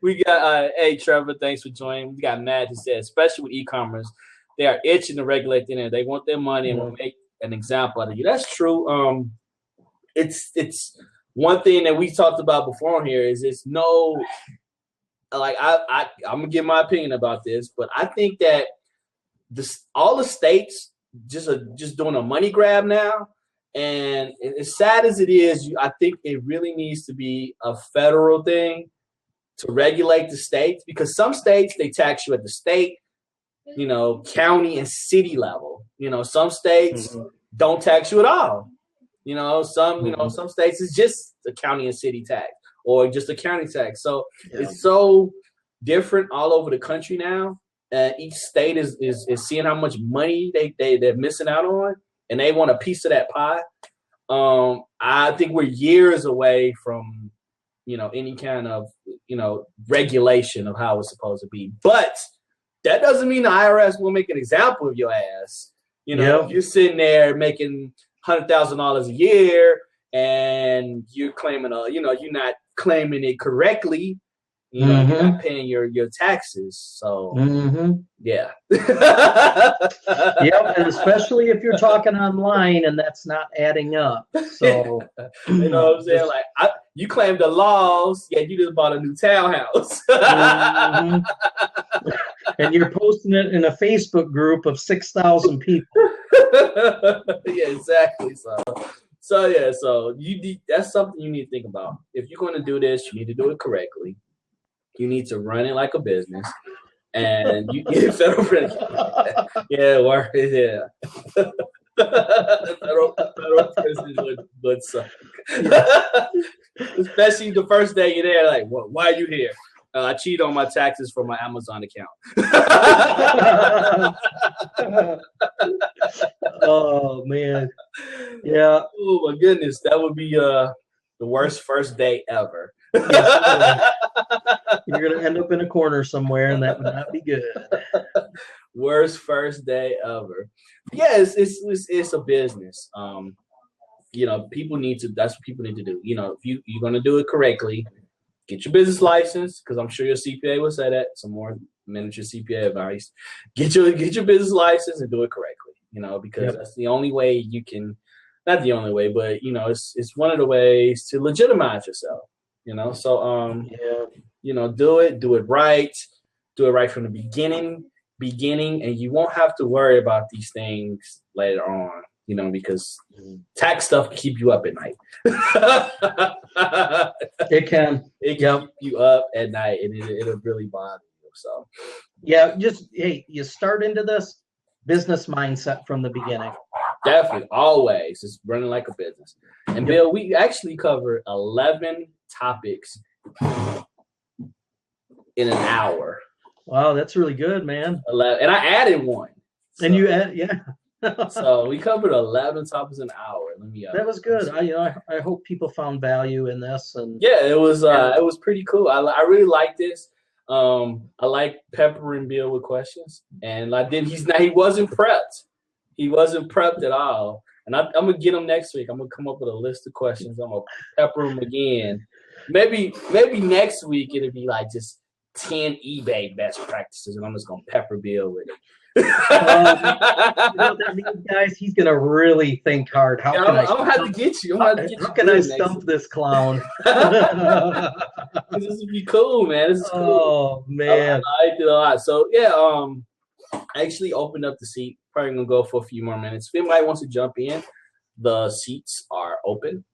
We got hey Trevor, thanks for joining. We got Matt who said, especially with e-commerce, they are itching to regulate the internet. They want their money and will make an example out of you. That's true. It's one thing that we talked about before here is it's no, like I'm gonna give my opinion about this, but I think that all the states just doing a money grab now, and as sad as it is, I think it really needs to be a federal thing to regulate the states, because some states they tax you at the state, county and city level. Some states don't tax you at all. Some states it's just a county and city tax or just a county tax. So it's so different all over the country now. Each state is seeing how much money they're missing out on, and they want a piece of that pie. I think we're years away from, any kind of, regulation of how it's supposed to be. But that doesn't mean the IRS will make an example of your ass. If you're sitting there making $100,000 a year and you're claiming you're not claiming it correctly. You're not paying your taxes. So yeah. And especially if you're talking online and that's not adding up. So you know what I'm saying? Like you claim the laws, yet you just bought a new townhouse. And you're posting it in a Facebook group of 6,000 people. Yeah, exactly. So that's something you need to think about. If you're going to do this, you need to do it correctly. You need to run it like a business, and you get federal prison. Federal prison would suck. Especially the first day you're there, like, why are you here? I cheat on my taxes from my Amazon account. Oh man, yeah. Oh my goodness, that would be the worst first day ever. You're gonna end up in a corner somewhere, and that would not be good. Worst first day ever. Yeah, it's a business. People need to. That's what people need to do. If you're gonna do it correctly, get your business license, because I'm sure your CPA will say that. Some more miniature CPA advice. Get your business license and do it correctly, because that's the only way you can, not the only way, but, it's one of the ways to legitimize yourself, So, do it right. Do it right from the beginning, and you won't have to worry about these things later on, because tax stuff can keep you up at night. It can keep you up at night, and it'll really bother you. So, you start into this business mindset from the beginning. Definitely, always, it's running like a business. And Bill, we actually covered 11 topics in an hour. Wow, that's really good, man. 11, and I added one. And you add, So we covered 11 topics an hour. That was good. I hope people found value in this. And it was pretty cool. I really like this. I like peppering Bill with questions, and he wasn't prepped. He wasn't prepped at all. And I'm gonna get him next week. I'm gonna come up with a list of questions. I'm gonna pepper him again. Maybe next week it'll be like just 10 eBay best practices, and I'm just gonna pepper Bill with it. You know what that means, guys? He's gonna really think hard. How can I'm gonna have to get you. How can I stump this clown? This would be cool, man. This is cool. Oh man, I liked it a lot. So I actually opened up the seat. Probably gonna go for a few more minutes. If anybody wants to jump in, the seats are open.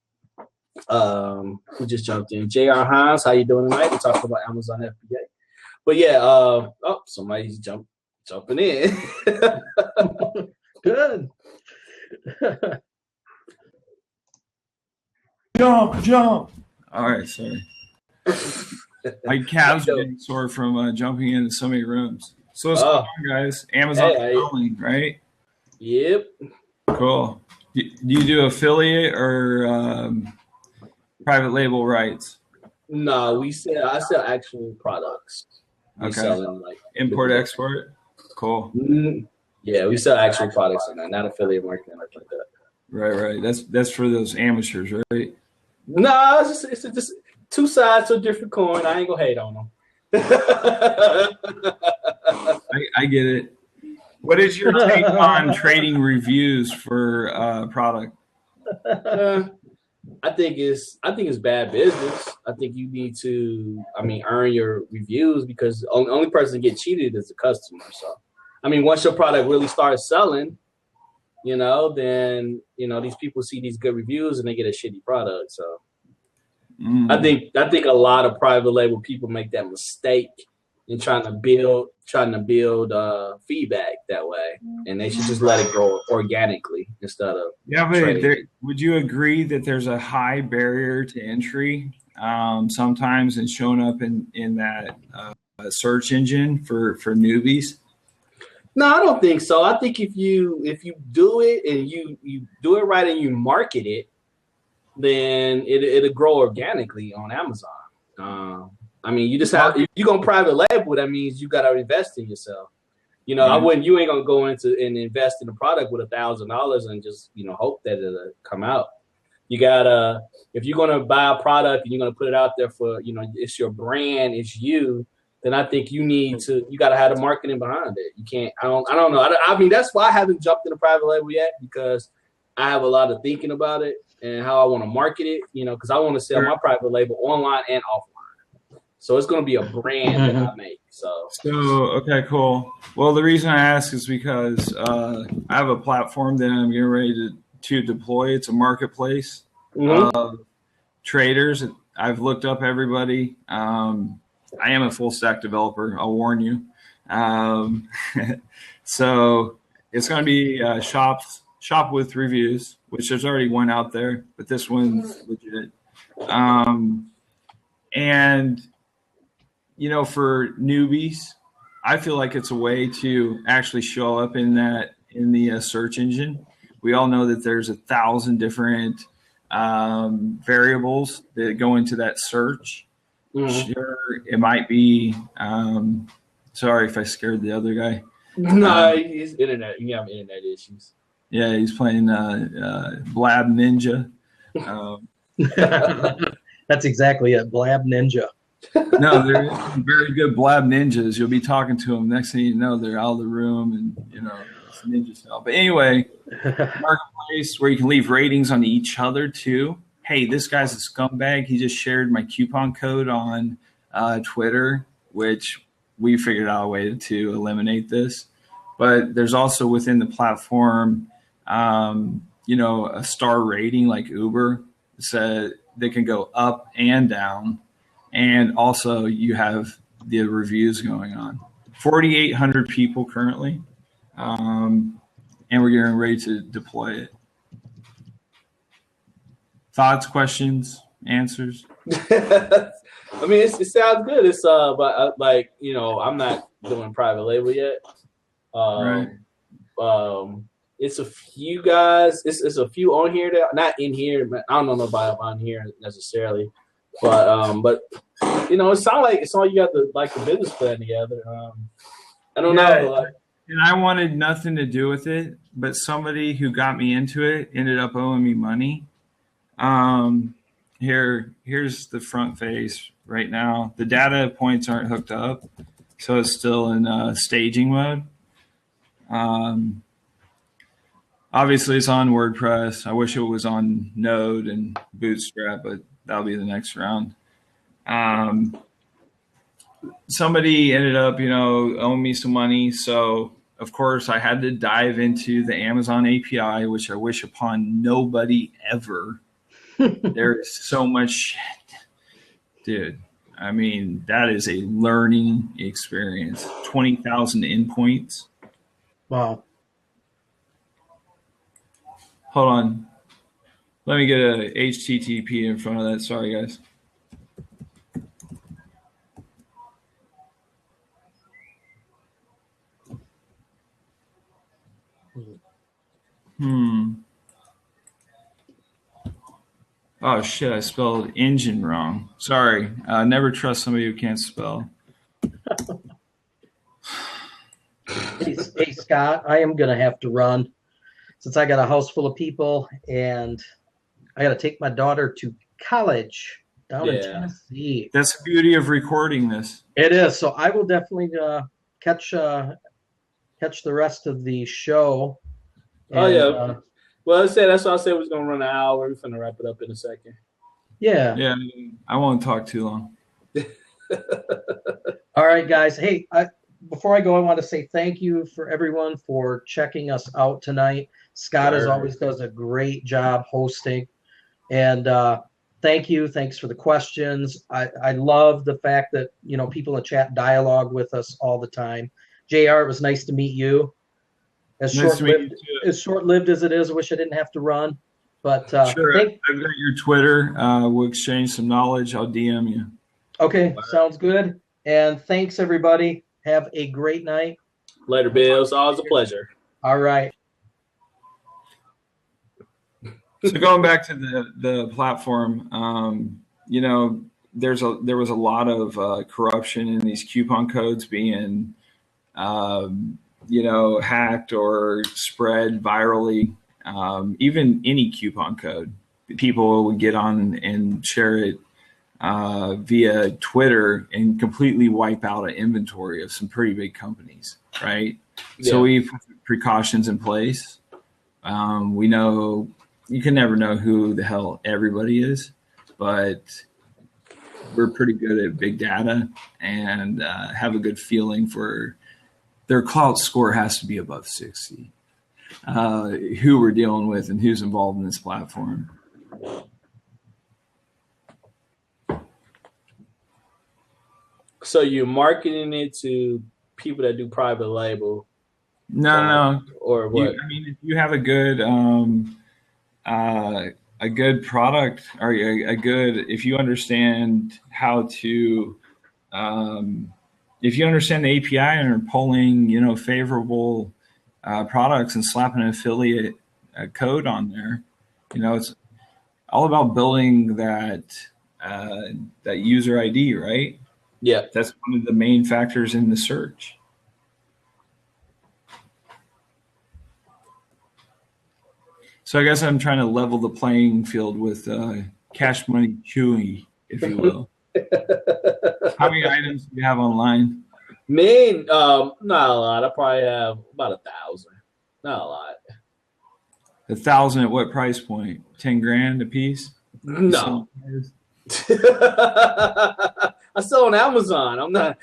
Who just jumped in? J.R. Hines, how you doing tonight? We're talking about Amazon FBA. But somebody's jumping in. Good. Jump. All right, sorry. My calves are getting sore from jumping into so many rooms. So what's going on, guys? Amazon selling, right? Yep. Cool. Do you do affiliate or private label rights? No, I sell actual products. Okay. Selling, import, export? Cool. Yeah, we sell actual products and not affiliate marketing like that. Right. That's for those amateurs, right? No, it's just two sides to a different coin. I ain't gonna hate on them. I get it. What is your take on trading reviews for product? I think it's bad business. I think you need to, earn your reviews, because the only person to get cheated is the customer. So, once your product really starts selling, then these people see these good reviews and they get a shitty product. So, I think a lot of private label people make that mistake in trying to build feedback that way, and they should just let it grow organically instead of would you agree that there's a high barrier to entry sometimes in showing up in that search engine for newbies? No, I don't think so. I think if you do it and you do it right and you market it, then it'll grow organically on Amazon. You just have, if you're gonna private label, that means you gotta invest in yourself. You ain't gonna go into and invest in a product with $1,000 and just hope that it'll come out. You gotta, if you're gonna buy a product and you're gonna put it out there for it's your brand, it's you, then I think you gotta have the marketing behind it. You can't. I don't know. That's why I haven't jumped into private label yet, because I have a lot of thinking about it and how I want to market it. Because I want to sell my private label online and offline. So it's going to be a brand that I make. So okay, cool. Well, the reason I ask is because I have a platform that I'm getting ready to deploy. It's a marketplace. Traders. I've looked up everybody. I am a full stack developer. I'll warn you. So it's going to be shop with reviews, which there's already one out there, but this one's legit. And for newbies, I feel like it's a way to actually show up in the search engine. We all know that there's 1,000 different variables that go into that search. Sure, it might be. Sorry if I scared the other guy. No, he's internet. You have internet issues. Yeah, he's playing Blab Ninja. That's exactly it, Blab Ninja. No, they're some very good blab ninjas. You'll be talking to them. Next thing you know, they're out of the room, and it's ninja style. But anyway, marketplace where you can leave ratings on each other too. Hey, this guy's a scumbag. He just shared my coupon code on Twitter, which we figured out a way to eliminate this. But there's also within the platform, a star rating like Uber, so they can go up and down. And also you have the reviews going on. 4,800 people currently, and we're getting ready to deploy it. Thoughts, questions, answers? I mean, it sounds good. It's but I'm not doing private label yet. Right. It's a few guys. It's a few on here that not in here. I don't know nobody on here necessarily, but it sounds like you got the business plan together. I don't know. And I wanted nothing to do with it, but somebody who got me into it ended up owing me money. Here's the front face right now. The data points aren't hooked up, so it's still in staging mode. Obviously, it's on WordPress. I wish it was on Node and Bootstrap, but that'll be the next round. Somebody ended up, owing me some money. So, of course, I had to dive into the Amazon API, which I wish upon nobody ever. There's so much shit. Dude, I mean, that is a learning experience. 20,000 endpoints. Wow. Hold on. Let me get a HTTP in front of that. Sorry, guys. Oh, shit. I spelled engine wrong. Sorry. Never trust somebody who can't spell. Hey, Scott, I am going to have to run since I got a house full of people and I got to take my daughter to college down in Tennessee. That's the beauty of recording this. It is. So I will definitely catch the rest of the show. And, well, that's why I said we was going to run an hour. We're going to wrap it up in a second. Yeah. Yeah, I won't talk too long. All right, guys. Hey, before I go, I want to say thank you for everyone for checking us out tonight. Scott, as always, does a great job hosting. And thank you. Thanks for the questions. I love the fact that, people in chat dialogue with us all the time. JR, it was nice to meet you. As short-lived as it is, I wish I didn't have to run. But sure, I've got your Twitter. We'll exchange some knowledge. I'll DM you. Okay, sounds good. And thanks, everybody. Have a great night. Later, Bill. It's always a pleasure. All right. So going back to the platform, there was a lot of corruption in these coupon codes being hacked or spread virally. Even any coupon code, people would get on and share it via Twitter and completely wipe out an inventory of some pretty big companies, right? Yeah. So we put precautions in place. We know you can never know who the hell everybody is, but we're pretty good at big data and have a good feeling for their clout score has to be above 60. Who we're dealing with and who's involved in this platform. So you're marketing it to people that do private label? No. Or what? If you have a good product or if you understand how to, if you understand the API and are pulling, favorable products and slapping an affiliate code on there, it's all about building that user ID, right? Yeah. That's one of the main factors in the search. So I guess I'm trying to level the playing field with Cash Money Chewy, if you will. How many items do you have online? Me, not a lot. I probably have about 1,000. Not a lot. 1,000 at what price point? 10 grand a piece? No. I sell on Amazon. I'm not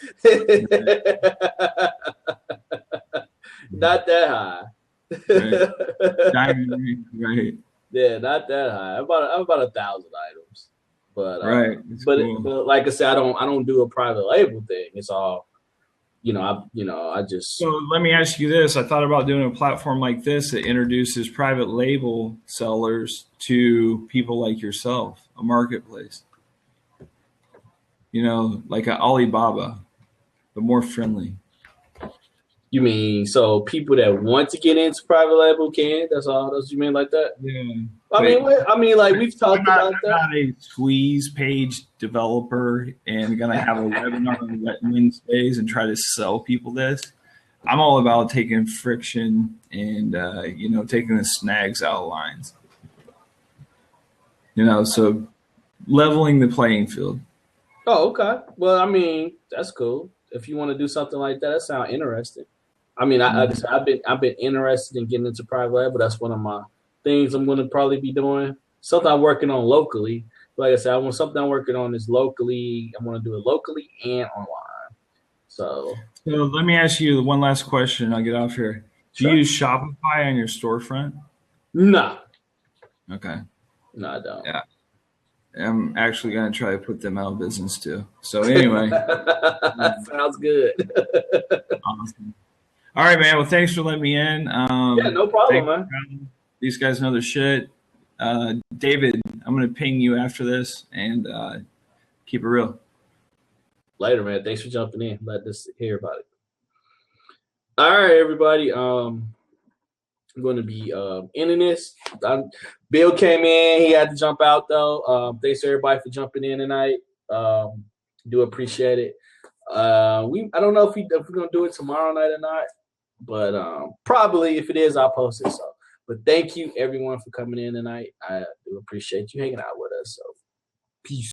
not that high. Right. Diamond ring, right? Yeah, not that high. I'm about 1,000 items. But right. But like I said, I don't do a private label thing. It's all, I just. So let me ask you this. I thought about doing a platform like this that introduces private label sellers to people like yourself, a marketplace. Like an Alibaba, but more friendly. You mean so people that want to get into private label can? That's all. That's what you mean like that? Yeah. I mean, like we've talked about that. I'm not a squeeze page developer and gonna have a webinar on Wednesdays and try to sell people this. I'm all about taking friction and taking the snags out of lines. So leveling the playing field. Oh, okay. Well, I mean, that's cool. If you want to do something like that sounds interesting. I mean, I've been interested in getting into private label. That's one of my things I'm going to probably be doing. Something I'm working on locally. Like I said, something I'm working on is locally. I'm going to do it locally and online. So let me ask you one last question. I'll get off here. Do you use Shopify on your storefront? No. Okay. No, I don't. Yeah. I'm actually going to try to put them out of business too. So anyway. Sounds good. Awesome. All right, man. Well, thanks for letting me in. Yeah, no problem, man. These guys know their shit. David, I'm going to ping you after this and keep it real. Later, man. Thanks for jumping in. Let us hear about it. All right, everybody. I'm going to be ending this. Bill came in. He had to jump out, though. Thanks to everybody for jumping in tonight. Do appreciate it. I don't know if we're going to do it tomorrow night or not, but probably if it is, I'll post it. So, but thank you, everyone, for coming in tonight. I do appreciate you hanging out with us. So, peace.